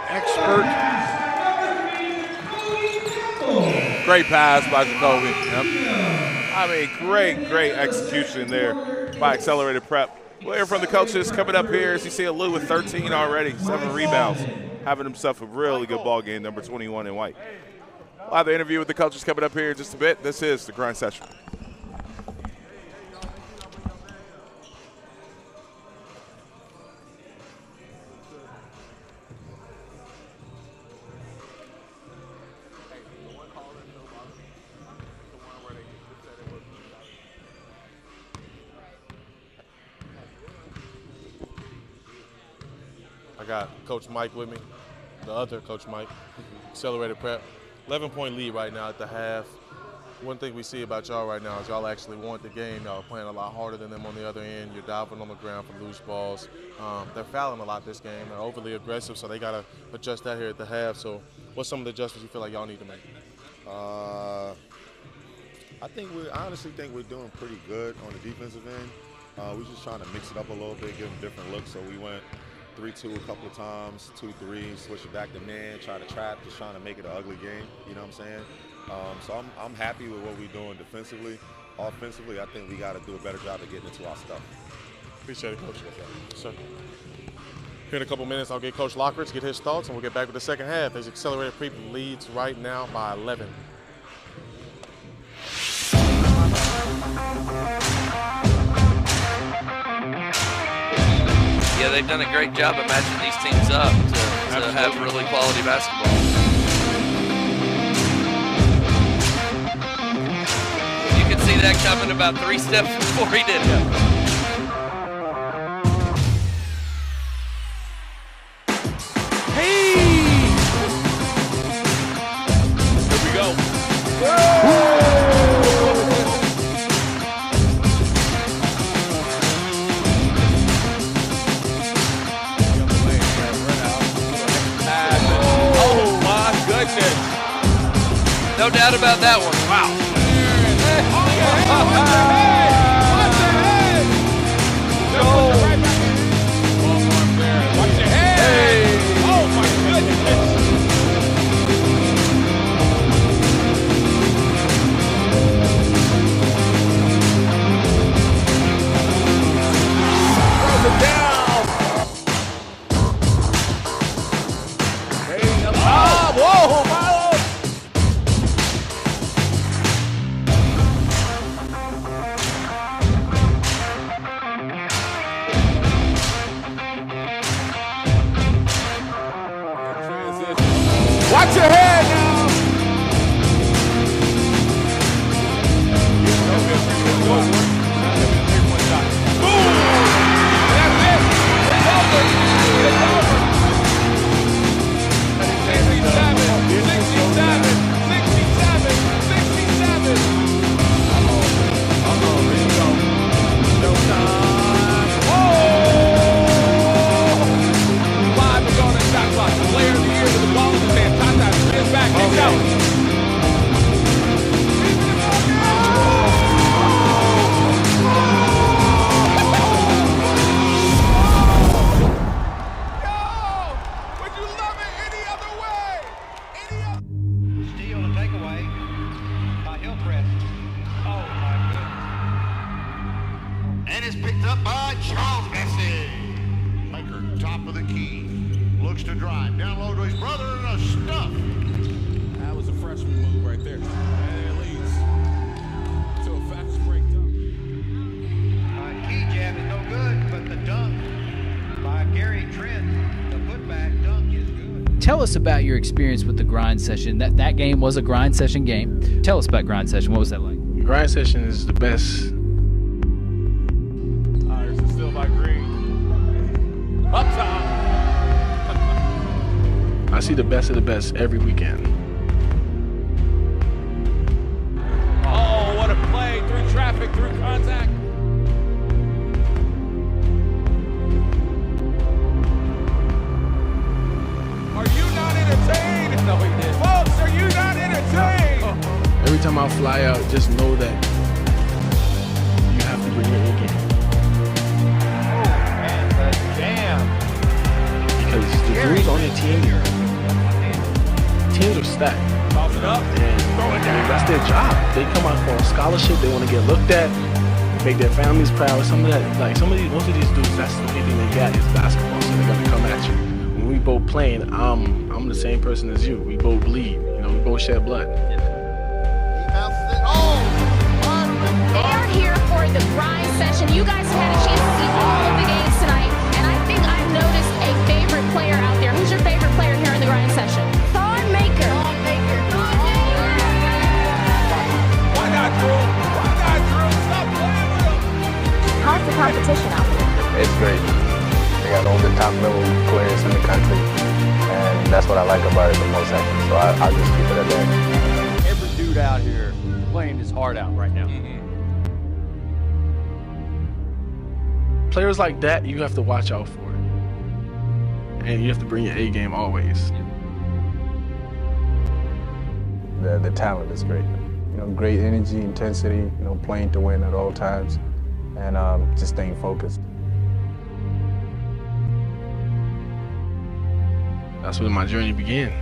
expert. Great pass by Jacoby. Yep. I mean, great execution there by Accelerated Prep. We'll hear from the coaches coming up here as you see Lou with 13 already, 7 rebounds, having himself a really good ball game, number 21 in white. We'll have the interview with the coaches coming up here in just a bit. This is the Grind Session. Got Coach Mike with me, the other Coach Mike, Accelerated Prep. 11-point lead right now at the half. One thing we see about y'all right now is y'all actually want the game. Y'all are playing a lot harder than them on the other end. You're diving on the ground for loose balls. They're fouling a lot this game. They're overly aggressive, so they got to adjust that here at the half. So what's some of the adjustments you feel like y'all need to make? I honestly think we're doing pretty good on the defensive end. We're just trying to mix it up a little bit, give them different looks. So we went 3-2 a couple of times, 2-3, switch it back to man, try to trap, just trying to make it an ugly game, you know what I'm saying? So I'm happy with what we're doing defensively. Offensively, I think we got to do a better job of getting into our stuff. Appreciate it, Coach. Yes, sir. Here in a couple minutes, I'll get Coach Lockridge, get his thoughts, and we'll get back with the second half. As Accelerated Prep leads right now by 11. Yeah, they've done a great job of matching these teams up to have really quality basketball. You could see that coming about 3 steps before he did it. Hey! Here we go. Whoa! No doubt about that one. Wow. Watch your head. Oh, my goodness. Throws it down. Hey, whoa, Milo. Watch your head now. Boom! That's it. It's over. It's over. 67. Uh-oh, here we go. Showtime. Whoa! 5 is on the shot clock. Player of the year with the ball in his hand. Tata spins back, kicks out. Steal and takeaway by Hillcrest. Oh, my goodness. And it's picked up by Charles Messi. Hiker, top of the key. Looks to drive. Down low to his brother and a stuff. That was a freshman move right there. And it leads to a fast break dunk. Key jab is no good, but the dunk Tell us about your experience with the grind session. That game was a grind session game. Tell us about grind session. What was that like? Grind session is the best. There's the steal by Green. Up top. I see the best of the best every weekend. Oh, what a play through traffic, through contact. Are you not entertained? No, he did. Folks, are you not entertained? Every time I fly out, just know that you have to bring your A game. And the jam. Because the dudes on your team, teams are stacked. Toss it up. And that's their job. They come out for a scholarship. They want to get looked at, make their families proud. Some of that, most of these dudes, that's the only thing they got is basketball. So they're gonna come at you. When we both playing, I'm the same person as you. We both bleed. We both shed blood. They are here for the grind session. You guys have had a chance to see all of the games tonight, and I think I've noticed a favorite player out there. Who's your favorite player here in the grind session? Thon Maker. Why not, Drew? Why not, Drew? Stop playing with him. How's the competition out there? It's great. They got all the top level players in the country, and that's what I like about it the most, actually. So I'll just keep it at that. Every dude out here playing his heart out right now. Players like that, you have to watch out for. And you have to bring your A game always. The talent is great. Great energy, intensity, playing to win at all times, and just staying focused. That's when my journey began.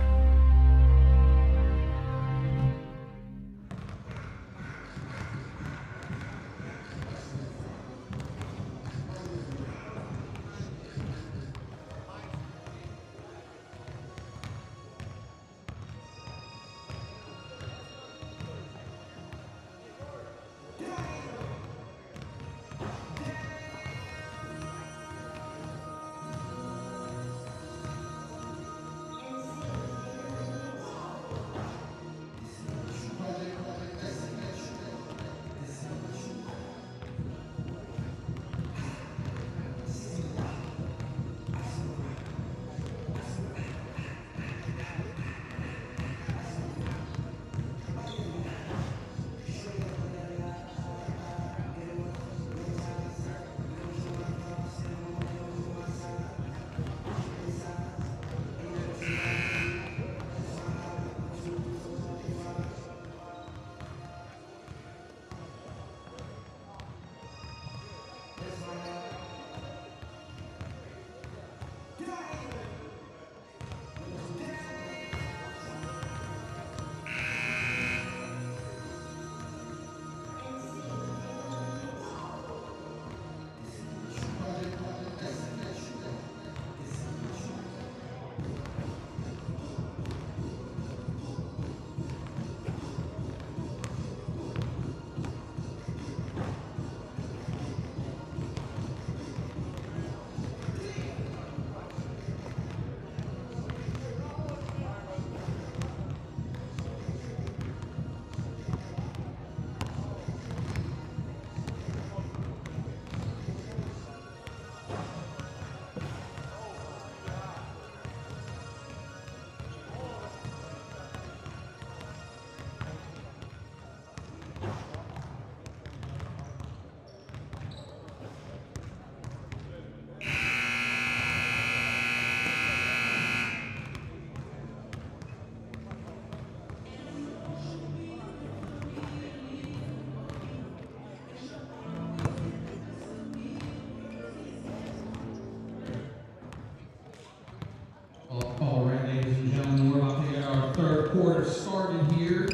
All right, ladies and gentlemen, we're about to get our third quarter started here.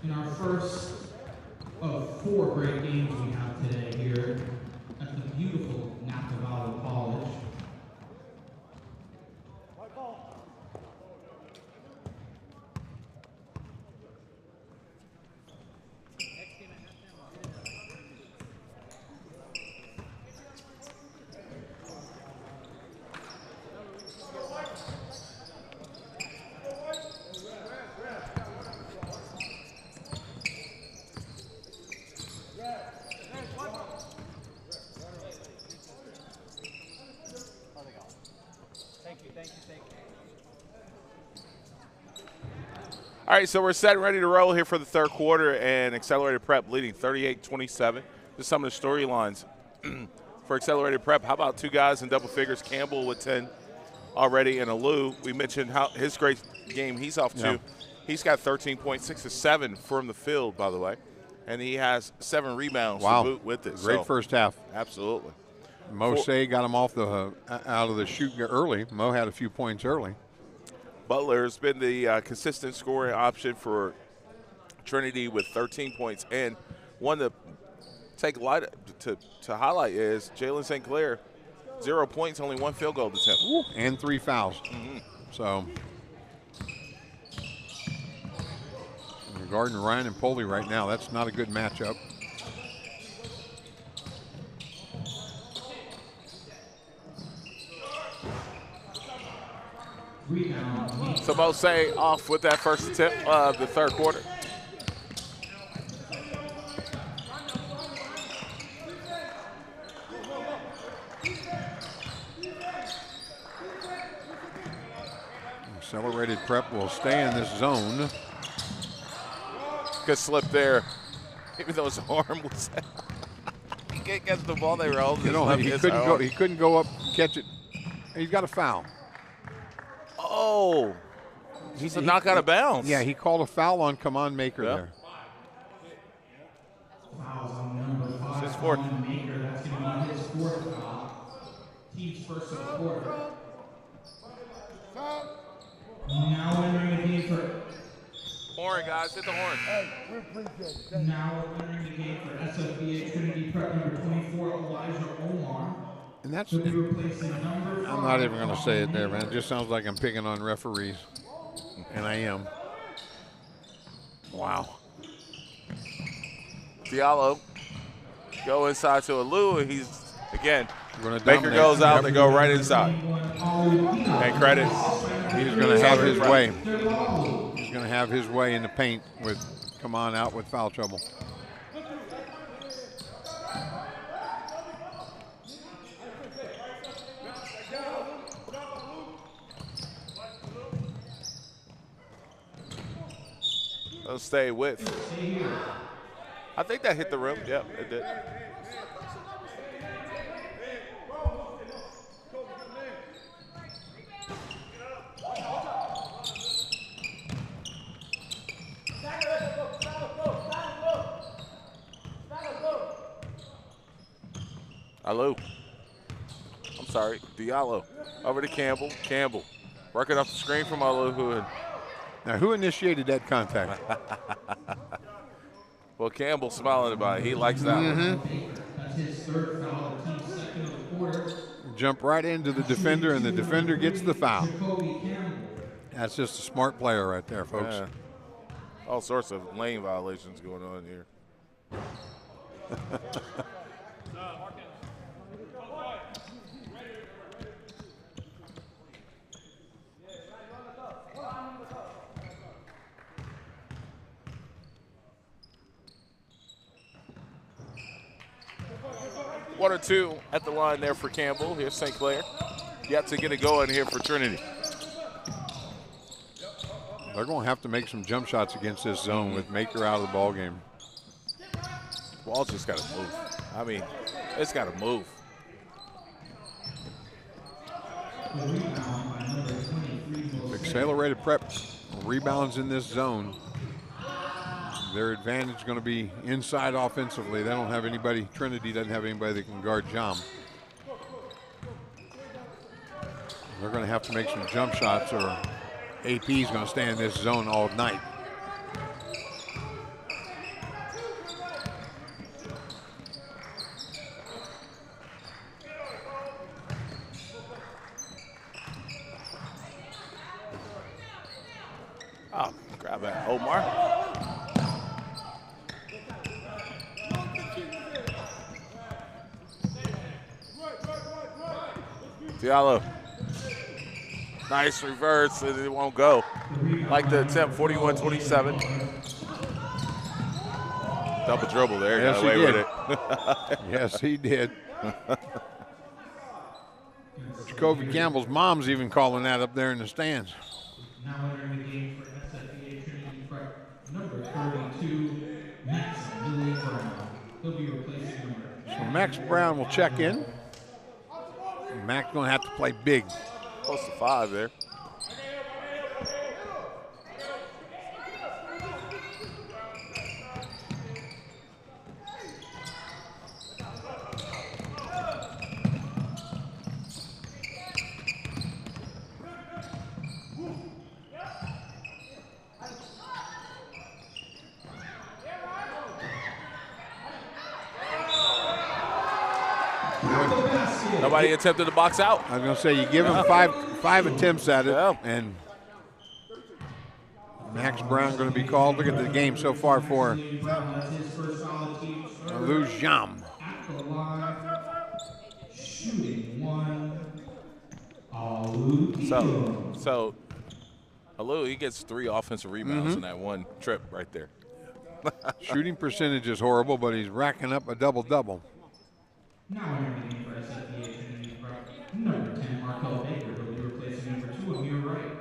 In our first of 4 great games we have today here at the beautiful Napa Valley College. All right, so we're set and ready to roll here for the third quarter, and Accelerated Prep leading 38-27. Just some of the storylines for Accelerated Prep. How about two guys in double figures, Campbell with 10 already, and Alou. We mentioned how his great game he's off to. Yeah. He's got 13 points, 6 to 7 from the field, by the way, and he has 7 rebounds to boot with it. Great first half. Absolutely. Mo Say got him off the out of the shoot early. Mo had a few points early. Butler's been the consistent scoring option for Trinity with 13 points, and one to take light to highlight is Jalen St. Clair, 0 points, only 1 field goal attempt, and 3 fouls. So regarding Ryan and Poley right now, that's not a good matchup. So Mo Say off with that first attempt of the third quarter. Accelerated Prep will stay in this zone. Good slip there, even though his arm was. He can't get the ball. They were holding. You know, he couldn't go up, catch it. He's got a foul. Oh, he's a knock out of bounds. Yeah, he called a foul on Kaman Maker there. This is fourth. Maker, that's going to be his fourth foul. Team's first of the quarter. Now entering the game for. Horn, guys, hit the horn. Now entering the game for SFBA Trinity Prep number 24, Elijah Omar. And that's. So we replacing number 5. I'm not even going to say it there, man. It just sounds like I'm picking on referees, and I am. Wow. Diallo go inside to Alou, and he's again. Baker Baker goes out, they go right inside. And credit. He's going to have his way. He's going to have his way in the paint with Kaman out with foul trouble. They'll stay with. I think that hit the rim. Yep, it did. Alou. I'm sorry, Diallo. Over to Campbell. Campbell working off the screen from Alou. Now, who initiated that contact? Well, Campbell smiling about it. He likes that one. That's his third foul, the team's second of the quarter. Jump right into the defender, and the defender gets the foul. That's just a smart player right there, folks. Yeah. All sorts of lane violations going on here. 1 or 2 at the line there for Campbell. Here's St. Clair. Yet to get it going here for Trinity. They're going to have to make some jump shots against this zone with Maker out of the ball game. Ball's just got to move. I mean, it's got to move. Accelerated Prep rebounds in this zone. Their advantage is going to be inside offensively. They don't have anybody, Trinity doesn't have anybody that can guard Jam. They're going to have to make some jump shots or AP is going to stay in this zone all night. Oh, grab that, Omar. Diallo. Nice reverse, and it won't go. Like the attempt, 41-27. Double dribble there, Yes, got away he with did. it. Yes, he did. Jacoby Campbell's mom's even calling that up there in the stands. Now entering the game for SFBA Trinity 32, Max Billy Brown. He'll be replacing number. So Max Brown will check in. Max going to have to play big. Close to 5 there. Nobody attempted to box out. I was going to say, you give him five attempts at it, and Max Brown going to be called. Look at the game so far for Lou Jam. So Alou, he gets 3 offensive rebounds in that one trip right there. Shooting percentage is horrible, but he's racking up a double-double. Now entering the game for SFBA Trinity, number 10, Markel Baker. He'll be replacing number 2 of your right.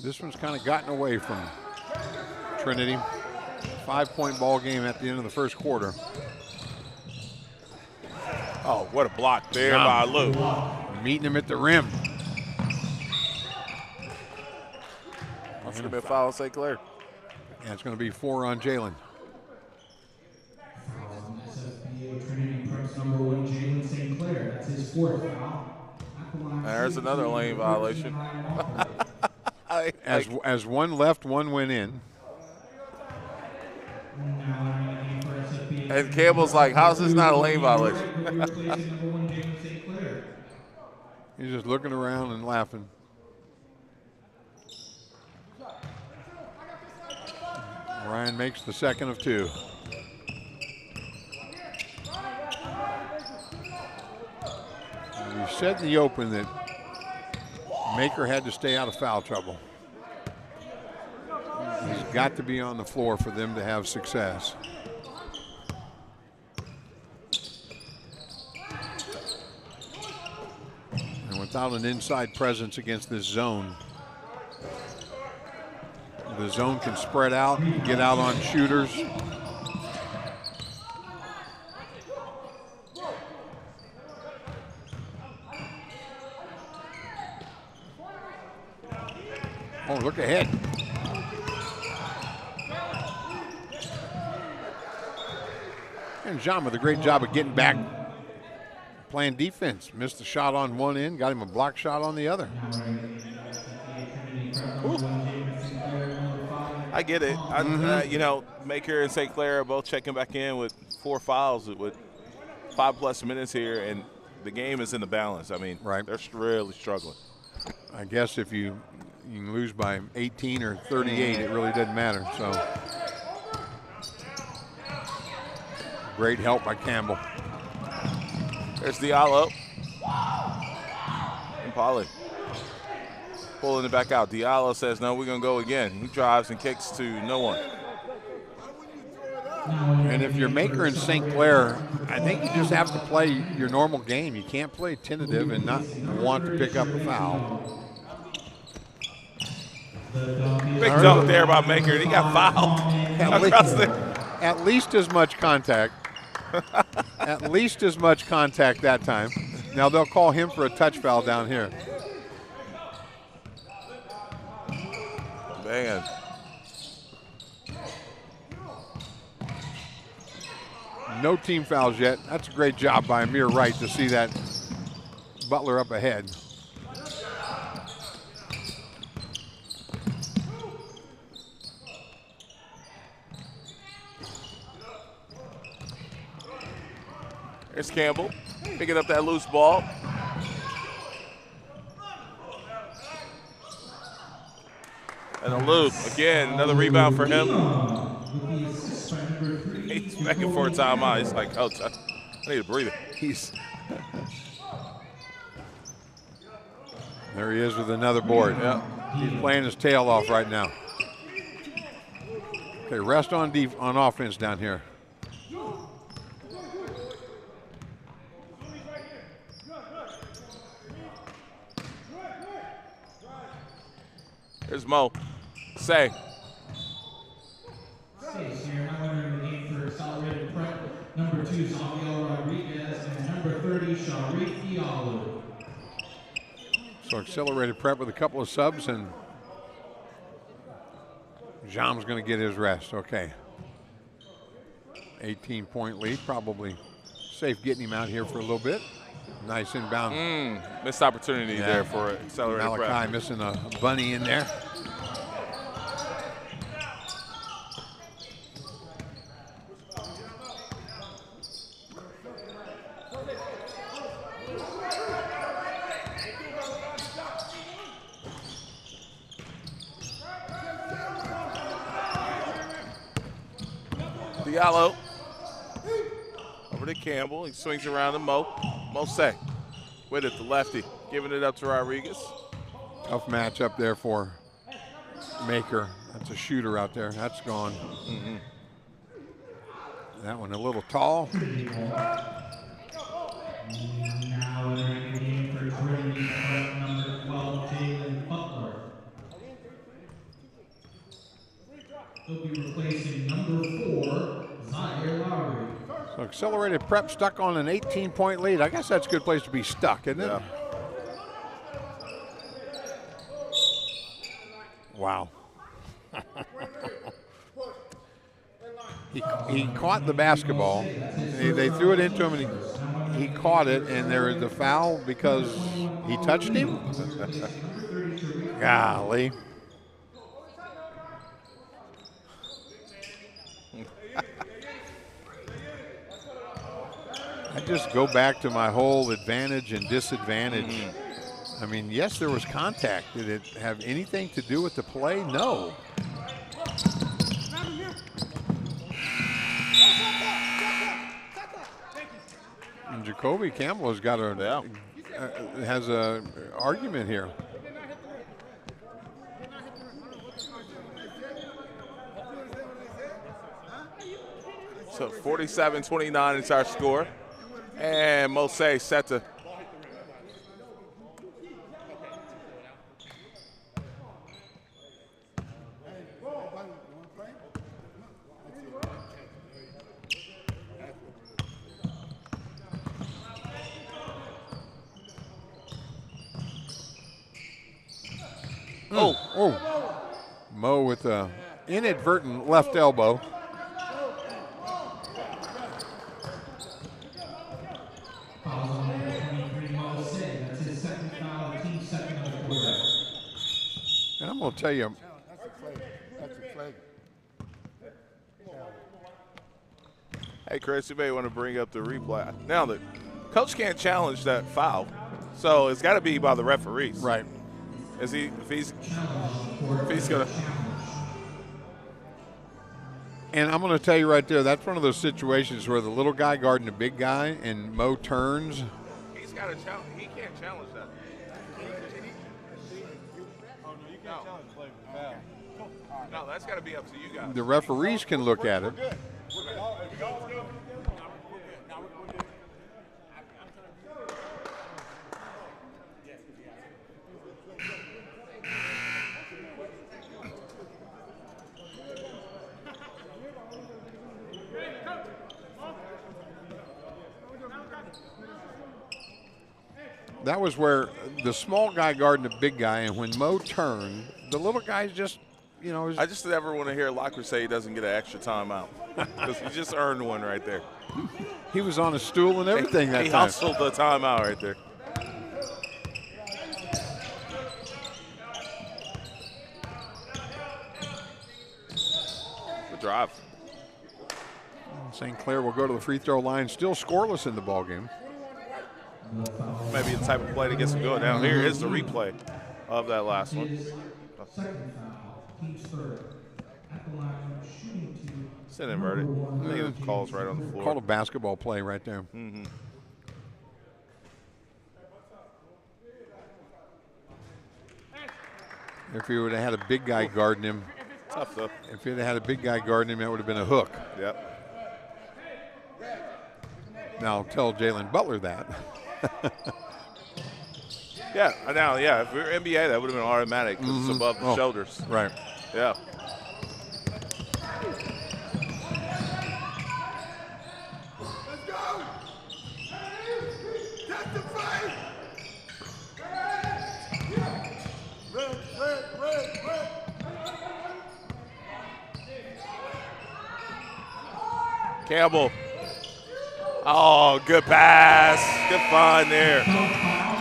This one's kind of gotten away from Trinity. 5-point ball game at the end of the first quarter. Oh, what a block there by Lou. Meeting him at the rim. That should have been foul on St. Clair. And it's going to be 4 on Jalen. SFBA Trinity Preps number 1, Jalen St. Clair. That's his 4th foul. There's another lane violation. As one left, one went in. And Campbell's like, how's this not a lane violation? He's just looking around and laughing. Ryan makes the second of 2. We said in the open that Maker had to stay out of foul trouble. He's got to be on the floor for them to have success. And without an inside presence against this zone, the zone can spread out, get out on shooters. Oh, look ahead. And Jean with a great job of getting back, playing defense. Missed a shot on one end, got him a block shot on the other. I get it. You know, Maker and St. Clair are both checking back in with 4 fouls with 5+ minutes here, and the game is in the balance. I mean, they're really struggling. I guess if you can lose by 18 or 38, it really doesn't matter. So great help by Campbell. There's Diallo. And Polly pulling it back out. Diallo says, no, we're going to go again. He drives and kicks to no one. And if you're Maker and St. Clair, I think you just have to play your normal game. You can't play tentative and not want to pick up a foul. Big dunk there by Maker, and he got fouled. At least as much contact. At least as much contact that time. Now they'll call him for a touch foul down here. Man. No team fouls yet. That's a great job by Amir Wright to see that Butler up ahead. There's Campbell picking up that loose ball. And a loop. Again, another rebound for him. He's begging for a timeout. He's like, oh, I need a breather. There he is with another board. Yeah. He's playing his tail off right now. Okay, rest on offense down here. Here's Mo. Say. Stays here, now entering the game for accelerated prep, number 2, Xavier Rodriguez, and number 30, Sharif Diallo. So accelerated prep with a couple of subs, and Jam's going to get his rest. Okay. 18-point lead, probably safe getting him out here for a little bit. Nice inbound. Missed opportunity there for accelerated Malachi prep. missing a bunny in there. Diallo over to Campbell. He swings around to Mo. Mose with it, the lefty, giving it up to Rodriguez. Tough match up there for Maker. That's a shooter out there. That's gone. That one a little tall. Now entering the game for Trinity, number 12, Jalen Butler. He'll be replacing number 4, Zaire Lowry. So accelerated prep stuck on an 18-point lead. I guess that's a good place to be stuck, isn't it? Yeah. Wow. he caught the basketball. They threw it into him, and he caught it, and there was a foul because he touched him? Golly. I just go back to my whole advantage and disadvantage. I mean, yes, there was contact. Did it have anything to do with the play? No. And Jacoby Campbell has got has a argument here. So 47-29 is our score. And Mose set to Mo with a inadvertent left elbow. And I'm going to tell you, hey, Chris, you may want to bring up the replay. Now, the coach can't challenge that foul, so it's got to be by the referees. Right. If he's going to. And I'm going to tell you right there, that's one of those situations where the little guy guarding the big guy and Mo turns. He's got to challenge. He can't challenge that. No, that's got to be up to you guys. The referees can look at it. That was where the small guy guarding the big guy, and when Mo turned, the little guy's just, you know. I just never want to hear Locker say he doesn't get an extra timeout because he just earned one right there. He was on a stool and everything that he time. He hustled the timeout right there. Good drive. St. Clair will go to the free throw line, still scoreless in the ballgame. Maybe the type of play that gets him going. Now here is the replay of that last one. It's an inverted. I think the call's right on the floor. Called a basketball play right there. Mm-hmm. If he would have had a big guy guarding him, Tough, though. If he'd had a big guy guarding him, that would have been a hook. Yep. Now tell Jalen Butler that. Yeah, now, yeah, if we were NBA, that would have been automatic because it's above the shoulders. Right. Yeah. Campbell. Oh, good pass. Good find there.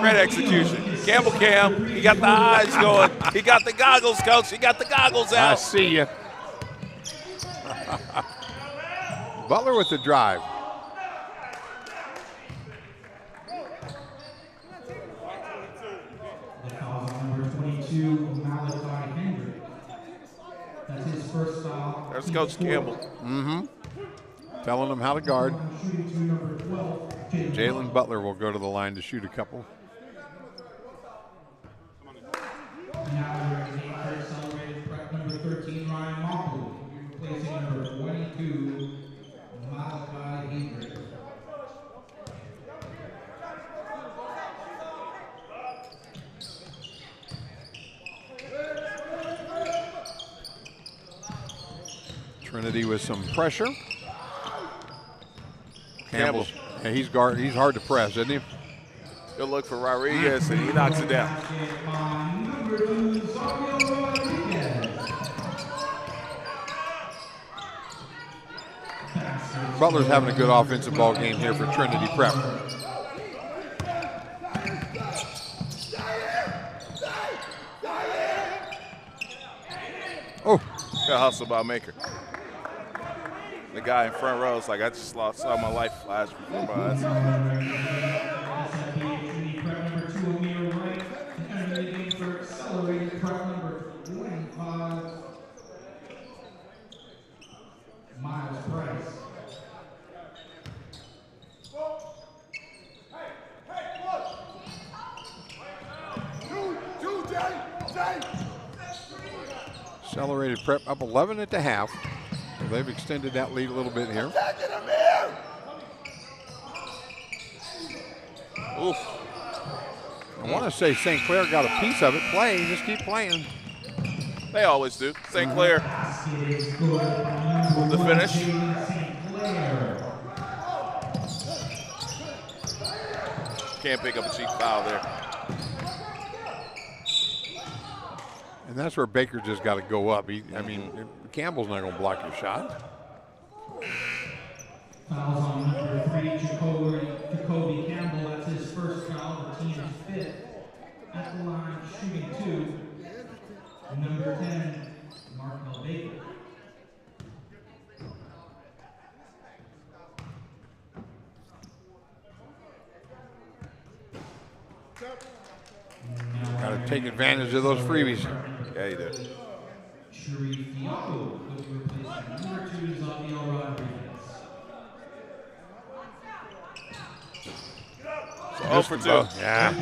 Great execution. Campbell Cam, he got the eyes going. He got the goggles, Coach. He got the goggles out. I see you. Butler with the drive. The foul on number 22, Malachi Hendrick. That's his first foul. There's Coach Campbell. Telling them how to guard. Shooting to number 12, Jalen Butler will go to the line to shoot a couple. Now we're in the third celebrated prep number 13, Ryan Mopley. Replacing number 22, Malachi Hendrick. Trinity with some pressure. Campbell. Yeah, he's hard to press, isn't he? Good look for Rodriguez, and he knocks it down. Butler's having a good offensive ball game here for Trinity Prep. Oh, good hustle by Maker. The guy in front row is like, I just saw my life flash before my eyes. SFBA Trinity prep number 2, Amir Wright. And entering the game for accelerated prep number 25, Miles Price. Accelerated Prep up 11 at the half. So they've extended that lead a little bit here. Oof. I want to say St. Clair got a piece of it. Play, just keep playing. They always do. St. Clair with the finish. Can't pick up a cheap foul there. And that's where Baker just got to go up. I mean, Campbell's not going to block your shot. Fouls on number 3, Jacoby Campbell. That's his first foul. The team is 5th. At the line, shooting 2. Number 10, Markel Baker. Got to take advantage of those freebies. Yeah, you do. Sharif Diallo will be replacing number 2, Zaviel Rodriguez. So 0 for 2. Yeah.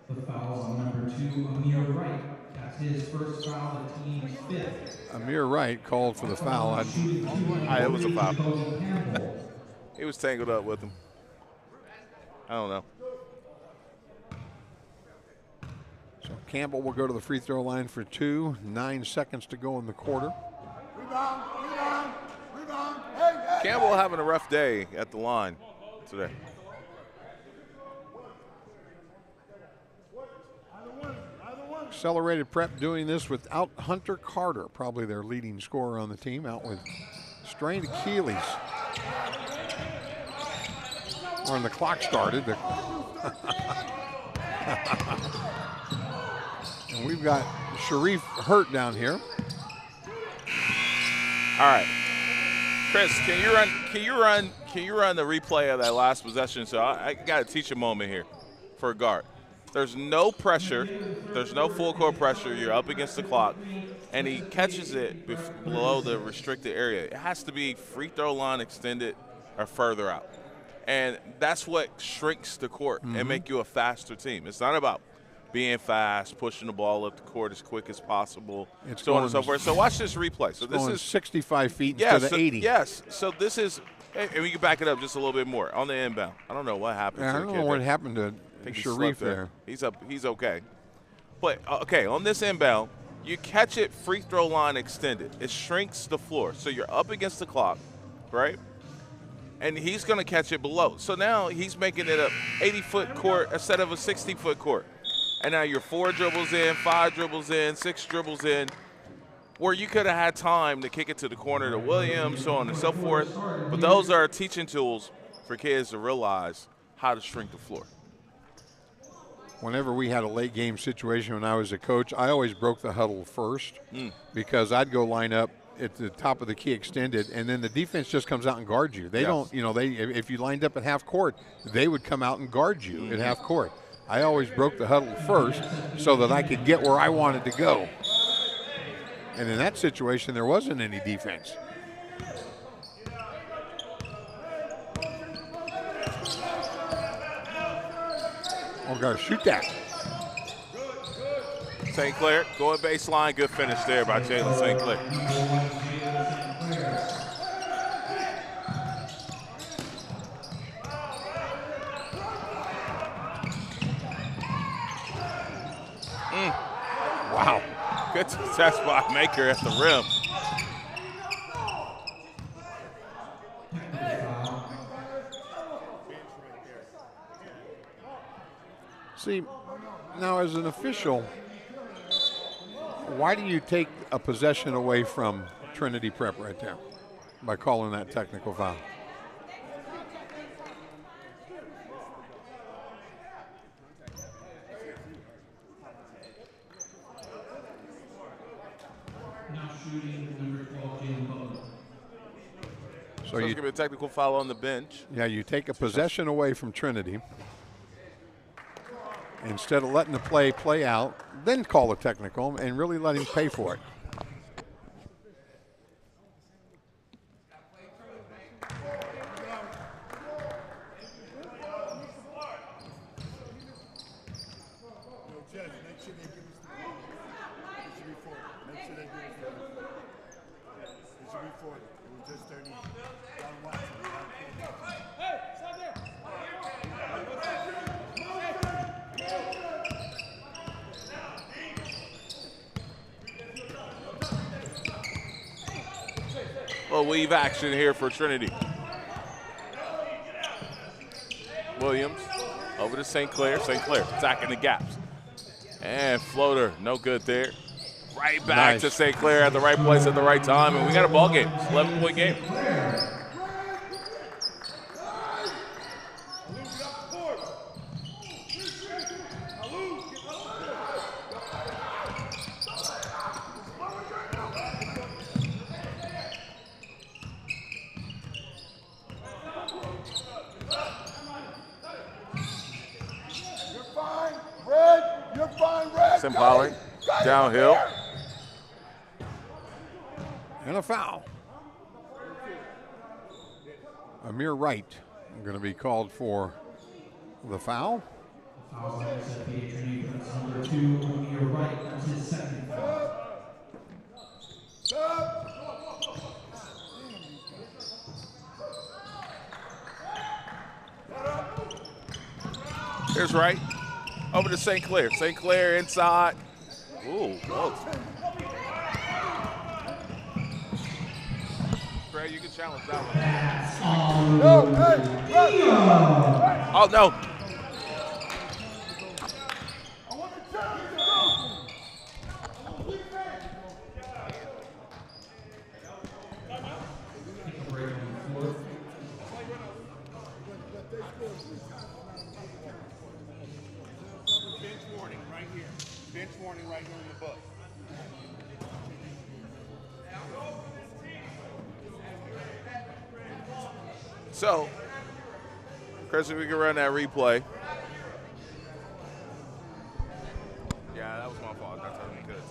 The foul's on number 2, Amir Wright. That's his first foul. The team's 5th. Amir Wright called for the foul. It was a foul. He was tangled up with him. I don't know. So Campbell will go to the free throw line for 2. 9 seconds to go in the quarter. Campbell having a rough day at the line today. Accelerated Prep doing this without Hunter Carter, probably their leading scorer on the team, out with strained Achilles. When the clock started. And we've got Sharif hurt down here. All right, Chris, can you run the replay of that last possession? So I got to teach a moment here for a guard. There's no pressure. There's no full court pressure. You're up against the clock. And he catches it below the restricted area. It has to be free throw line extended or further out. And that's what shrinks the court and make you a faster team. It's not about being fast, pushing the ball up the court as quick as possible, so on and so forth. So watch this replay. So this is 65 feet instead of 80. Yes. So this is, and we can back it up just a little bit more on the inbound. I don't know what happened. Yeah, I don't know what happened to Sharif there. He's up. He's okay. But okay, on this inbound, you catch it free throw line extended. It shrinks the floor, so you're up against the clock, right? And he's going to catch it below. So now he's making it a 80-foot court instead of a 60-foot court. And now you're 4 dribbles in, 5 dribbles in, 6 dribbles in, where you could have had time to kick it to the corner to Williams, so on and so forth. But those are teaching tools for kids to realize how to shrink the floor. Whenever we had a late game situation when I was a coach, I always broke the huddle first because I'd go line up at the top of the key extended, and then the defense just comes out and guards you. They don't, if you lined up at half court, they would come out and guard you at half court. I always broke the huddle first so that I could get where I wanted to go. And in that situation, there wasn't any defense. Oh, gotta shoot that. St. Clair going baseline. Good finish there by Jalen St. Clair. Wow. Good success by Maker at the rim. See, now as an official, why do you take a possession away from Trinity Prep right there by calling that technical foul? So it's going to be a technical foul on the bench. Yeah, you take a possession away from Trinity. Instead of letting the play out, then call a technical and really let him pay for it. Weave action here for Trinity. Williams over to St. Clair. St. Clair attacking the gaps. And floater, no good there. Right back to St. Clair at the right place at the right time. And we got a ball game. It's 11-point game. Simpali downhill. And a foul. Amir Wright going to be called for the foul. Foul on SFBA Trinity, that's number 2, Amir Wright. That's his second foul. Here's Wright. Over to St. Clair. St. Clair inside. Ooh, close. Trey, you can challenge that one. Oh, no. So, Chris, if we can run that replay. That was my fault. That's how we good.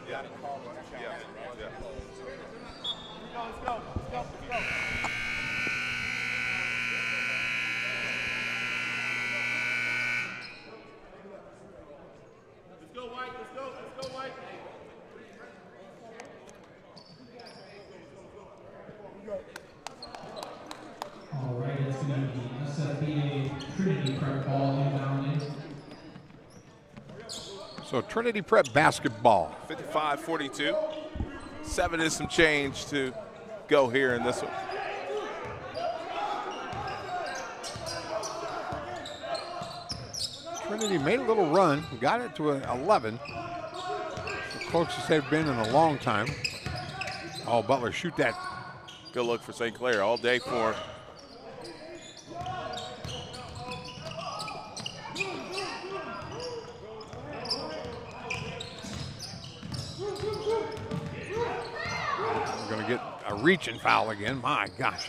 Yeah. Yeah. Let's go. Let's go, White. All right, it's going to be SFBA Trinity prep ball inbounding. So Trinity Prep basketball. 55-42. 7 is some change to go here in this one. Trinity made a little run, got it to 11. The closest they've been in a long time. Oh, Butler, shoot that. Good look for St. Clair all day for. We're going to get a reaching foul again. My gosh.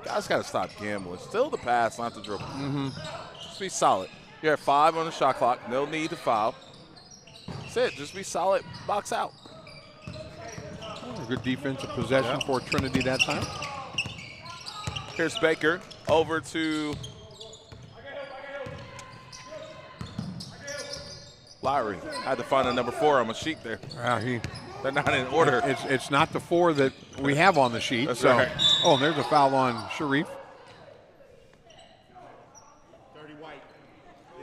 Guys got to stop gambling. Still the pass, not the dribble. Just be solid. You're at 5 on the shot clock. No need to foul. That's it. Just be solid. Box out. Good defensive possession for Trinity that time. Here's Baker over to Lowry. Had to find a number 4 on my sheet there. They're not in order. It's not the 4 that we have on the sheet. That's so. right. Oh, and there's a foul on Sharif.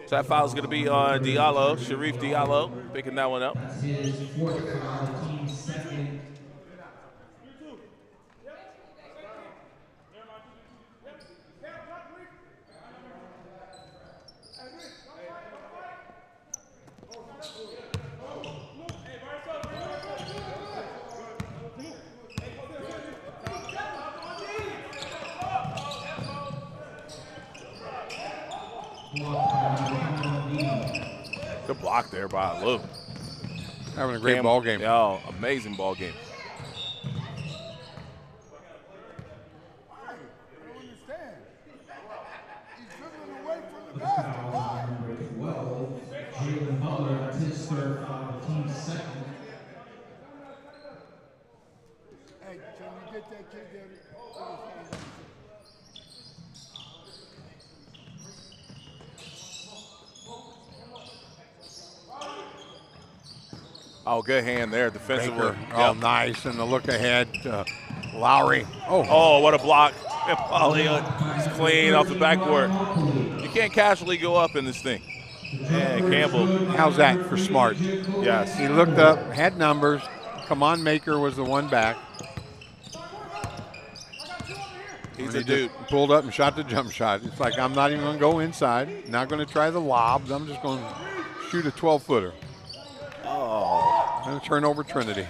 So that foul is going to be on Diallo, Sharif Diallo, picking that one up. That's his 4th foul, team 2nd. Good block there by Lou. Having a great ball game. Yeah, amazing ball game. Number 12, Jalen Butler, that's his 3rd foul, team 2nd. Hey, can you get that kid there? Oh, good hand there, defensive work. Oh, nice, and the look ahead. Lowry. Oh, what a block. It's clean off the backboard. You can't casually go up in this thing. Yeah, Campbell. How's that for Smart? Yes. He looked up, had numbers. Come on, Maker was the one back. He's he a dude. Just pulled up and shot the jump shot. It's like, I'm not even going to go inside. Not going to try the lobs. I'm just going to shoot a 12-footer. Oh. And a turnover Trinity.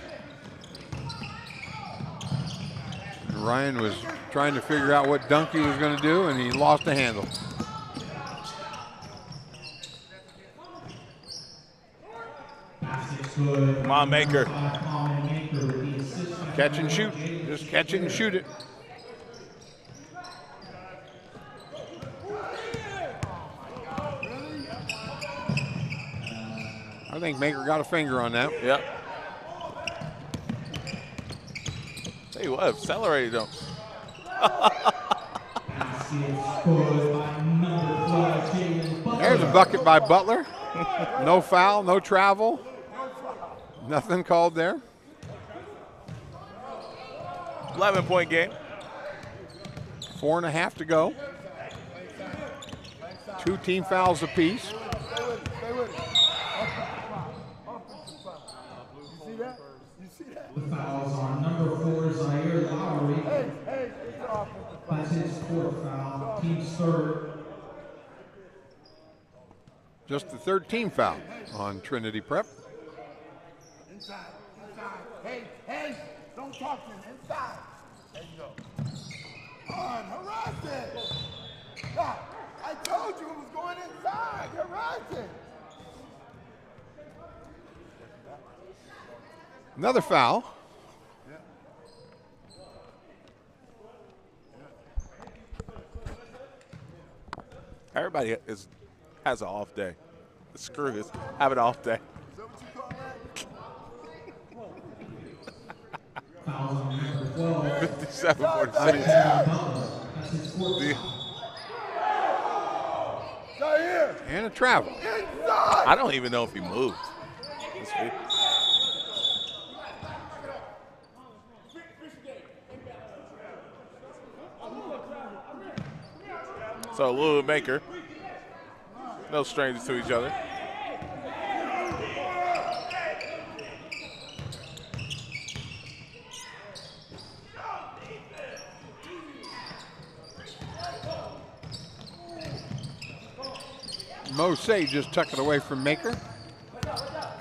And Ryan was trying to figure out what dunk he was going to do, and he lost the handle. Come on, Maker. Catch and shoot. Just catch it and shoot it. I think Maker got a finger on that. Yep. Tell you what, accelerated him. There's a bucket by Butler. No foul, no travel. Nothing called there. 11-point game. 4.5 to go. 2 team fouls apiece. The fouls on number 4, Zaire Lowry. That's his 4th foul, team's 3rd. Just the 3rd team foul on Trinity Prep. Inside. Hey, don't talk to him. Inside. There you go. On, harass it. I told you it was going inside. Harass it. Another foul. Everybody has an off day. The Screw is have an off day. Fouls on number 12. 57-46. That's his fourth foul. And a travel. I don't even know if he moved. So Lou and Baker, no strangers to each other. Mose just tuck it away from Maker.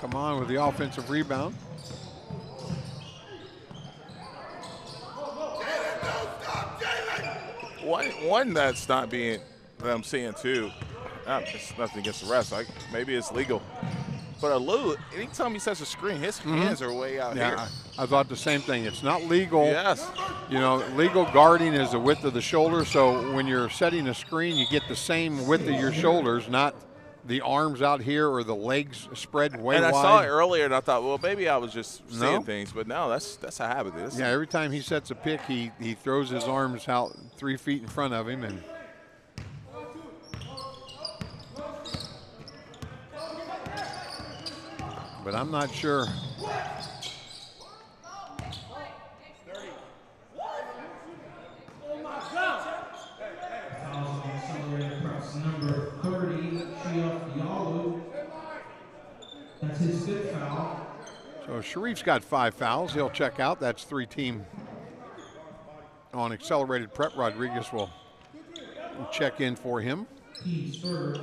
Come on with the offensive rebound. One that's not being, that I'm seeing too, it's nothing against the refs. Maybe it's legal. But Lou, anytime he sets a screen, his hands are way out here. I thought the same thing. It's not legal. Yes. You know, legal guarding is the width of the shoulder. So when you're setting a screen, you get the same width of your shoulders, not the arms out here or the legs spread way wide. And I saw it earlier, and I thought, well, maybe I was just seeing things. But no, that's a habit. Yeah, every time he sets a pick, he throws his arms out 3 feet in front of him. And but I'm not sure. Number 30, Shield Diallo. That's his fifth foul. So Sharif's got 5 fouls. He'll check out. That's 3-team on accelerated prep. Rodriguez will check in for him. Team's third.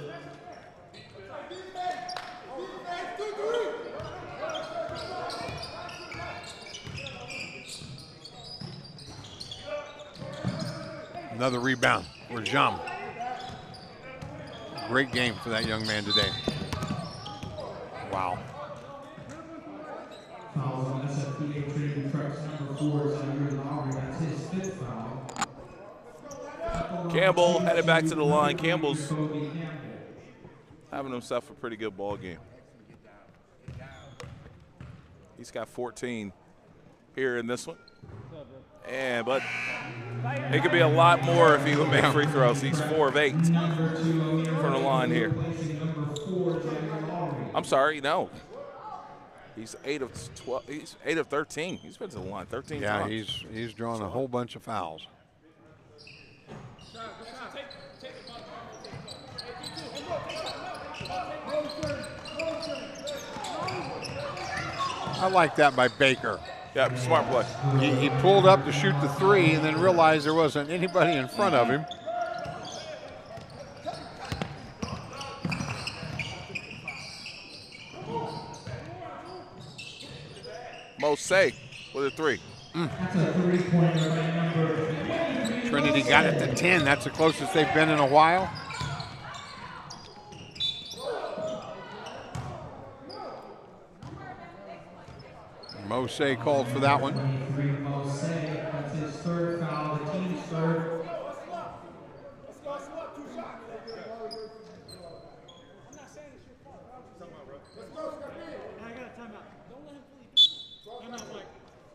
Another rebound for Jam. Great game for that young man today. Wow. Fouls on SFBA Trinity Trucks number 4, Zaire Lowry. That's his fifth foul. Campbell headed back to the line. Campbell's having himself a pretty good ball game. He's got 14 here in this one. But it could be a lot more if he would make free throws. He's 4 of 8 from the line here. I'm sorry, no. He's 8 of 12. He's 8 of 13. He's been to the line 13 times. Yeah, he's drawn a whole bunch of fouls. I like that by Baker. Yeah, smart play. He pulled up to shoot the 3 and then realized there wasn't anybody in front of him. Mose with a 3. That's a 3-pointer by number 23. Trinity got it to 10. That's the closest they've been in a while. Mose called for that one. Mose, that's his third foul, the team's third.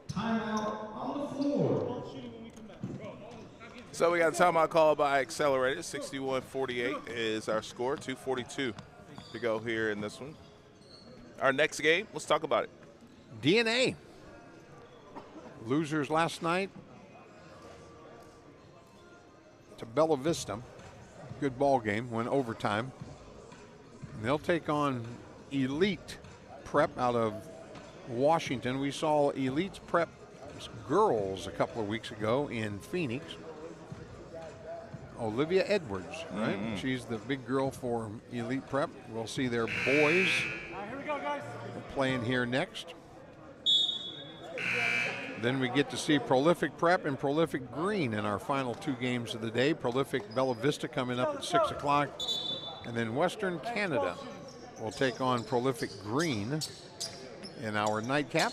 Timeout on the floor. So we got a timeout call by Accelerated. 61-48 is our score. 2:42 to go here in this one. Our next game, let's talk about it. DNA. Losers last night to Bella Vista. Good ball game, went overtime. And they'll take on Elite Prep out of Washington. We saw Elite Prep girls a couple of weeks ago in Phoenix. Olivia Edwards, right? Mm-hmm. She's the big girl for Elite Prep. We'll see their boys playing here next. Then we get to see Prolific Prep and Prolific Green in our final 2 games of the day. Prolific Bella Vista coming up at 6 o'clock. And then Western Canada will take on Prolific Green in our nightcap.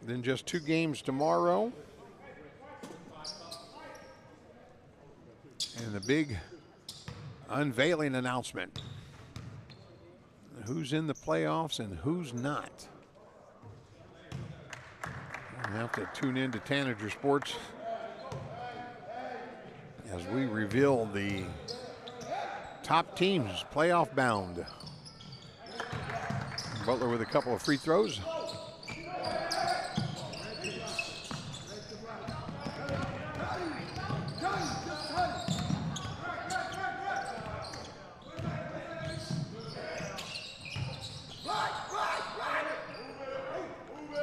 Then just 2 games tomorrow. big unveiling announcement. Who's in the playoffs and who's not. You'll have to tune in to Tanager Sports as we reveal the top teams playoff bound. Butler with a couple of free throws.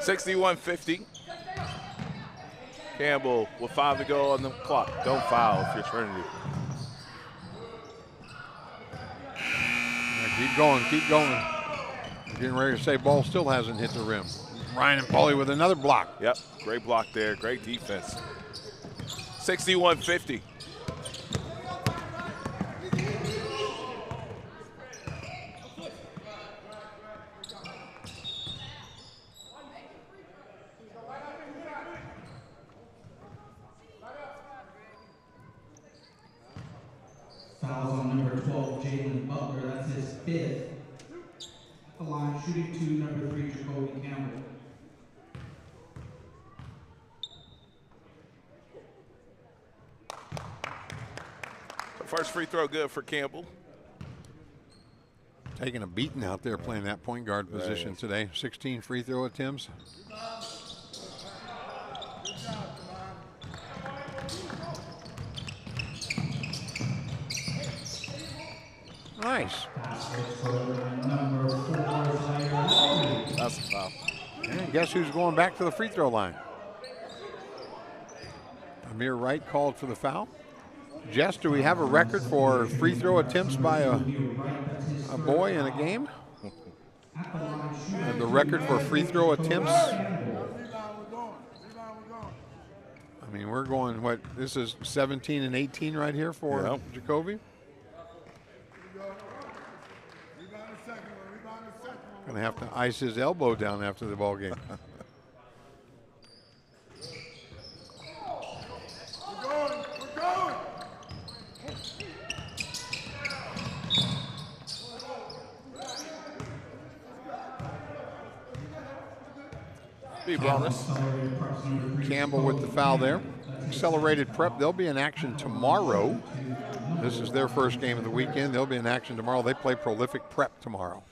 (61-50). Campbell with 5 to go on the clock. Don't foul if you're Trinity. Yeah, keep going, keep going. I'm getting ready to say ball still hasn't hit the rim. Ryan and Pauly with another block. Yep, great block there, great defense. 61-50. Fouls on number 12, Jalen Butler. That's his 5th. The line shooting to number 3, Jacoby Campbell. The first free throw good for Campbell. Taking a beating out there playing that point guard position today. 16 free throw attempts. Nice. That's a foul. And guess who's going back to the free throw line? Amir Wright called for the foul. Jess, do we have a record for free throw attempts by a boy in a game? And the record for free throw attempts? I mean, we're going, what, this is 17 and 18 right here for Jacoby? Gonna have to ice his elbow down after the ball game. We're going. Be bonus. Campbell with the foul there. Accelerated prep. They'll be in action tomorrow. This is their first game of the weekend. They'll be in action tomorrow. They play Prolific Prep tomorrow.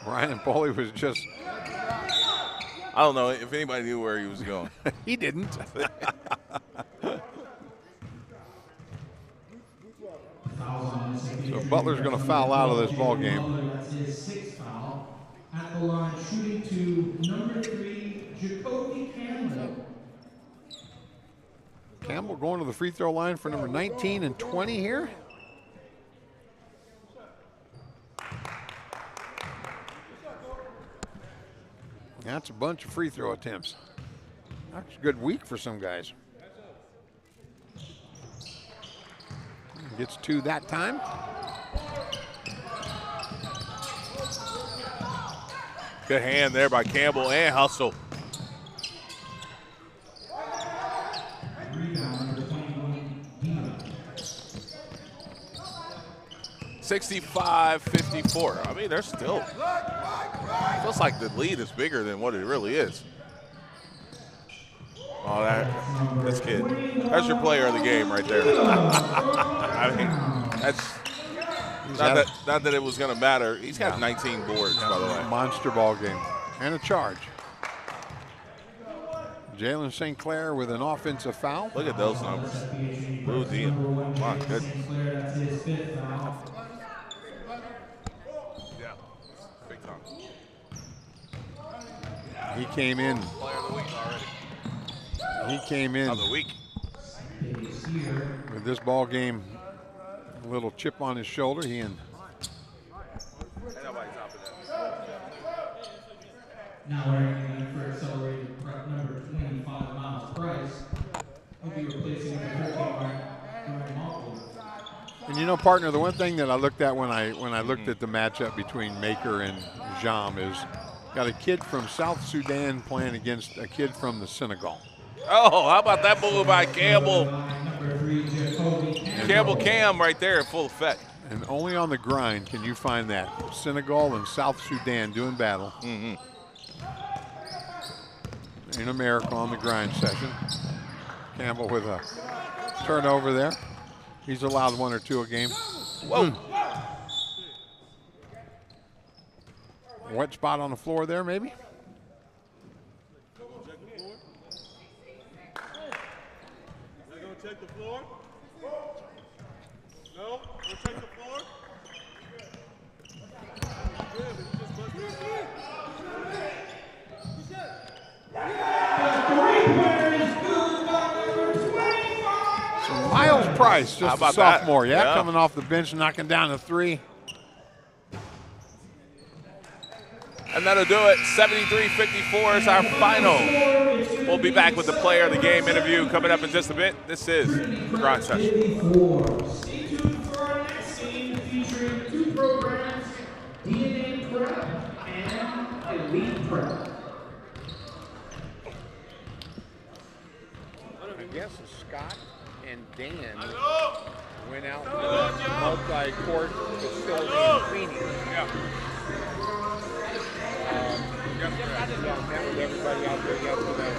Brian and Pauly was just... I don't know if anybody knew where he was going. He didn't. So Butler's going to foul out of this ball game. That's his 6th foul. At the line, shooting to number 3, Jacoby Campbell. Campbell going to the free throw line for number 19 and 20 here. That's a bunch of free throw attempts. That's a good week for some guys. Gets 2 that time. Good hand there by Campbell and hustle. Rebound, 65-54. I mean, they're still, feels like the lead is bigger than what it really is. Oh, this kid, that's your player of the game right there. I mean, that's not that it was going to matter. He's got 19 boards, by the way. Monster ball game and a charge. Jalen St. Clair with an offensive foul. Look at those numbers. Blue Dean. My goodness. Yeah, big time. He came in. Player of the week already. He came in of the week with this ball game, a little chip on his shoulder. He and Now wearing for accelerated prep number 25, Miles Price. He'll be replacing the 13 And you know, partner, the one thing that I looked at when I looked at the matchup between Maker and Jam is got a kid from South Sudan playing against a kid from the Senegal. Oh, how about that move by Campbell? Campbell Cam right there in full effect. And only on the grind can you find that. Senegal and South Sudan doing battle. Mm-hmm. In America on the grind session. Campbell with a turnover there. He's allowed 1 or 2 a game. Whoa. Wet spot on the floor there, maybe? Check the floor. No, we'll check the floor. So Miles Price, How just about a sophomore, that? yeah, coming off the bench, knocking down a 3. And that'll do it. 73-54 is our final. We'll be back with the player of the game interview coming up in just a bit. This is the Grind Session. Stay tuned for our next game featuring 2 programs, DNA Prep and Elite Prep. I guess Scott and Dan went out to the multi-court facility in Phoenix. I met with everybody out there yesterday.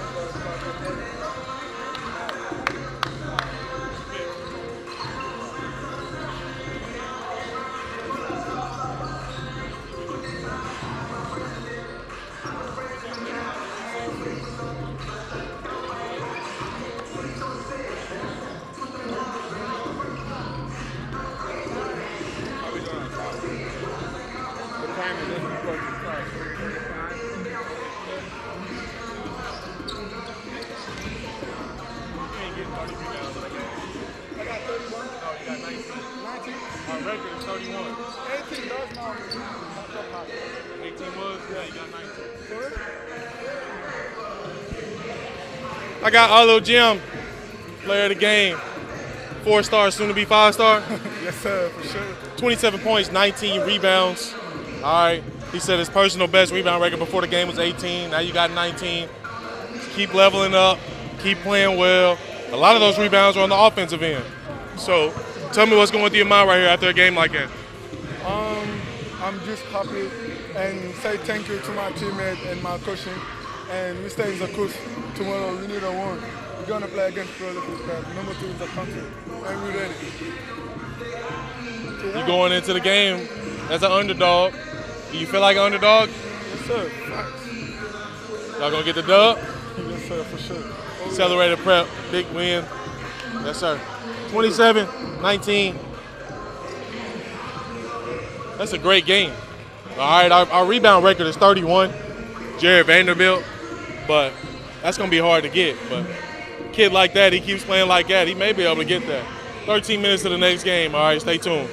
What time is this supposed to start? I got 31. Oh, you got 19. 19. Our record is 31. 18 does now. 18 was? Yeah, you got 19. Sorry? I got Arlo Jim, player of the game. 4-star, soon to be 5-star. Yes, sir, for sure. 27 points, 19 rebounds. All right. He said his personal best rebound record before the game was 18. Now you got 19. Keep leveling up. Keep playing well. A lot of those rebounds are on the offensive end. So tell me what's going through your mind right here after a game like that. I'm just happy and say thank you to my teammate and my coaching. And Mr. is a coach. Tomorrow we need a win. We're going to play against Philadelphia, number 2 in the country. And we're ready. You're going into the game as an underdog. Do you feel like an underdog? Yes, sir. Facts. Y'all going to get the dub? Yes, sir, for sure. Accelerated prep, big win. Yes, sir. 27-19. That's a great game. All right, our rebound record is 31. Jared Vanderbilt, but that's going to be hard to get. But a kid like that, he keeps playing like that, he may be able to get that. 13 minutes to the next game. All right, stay tuned.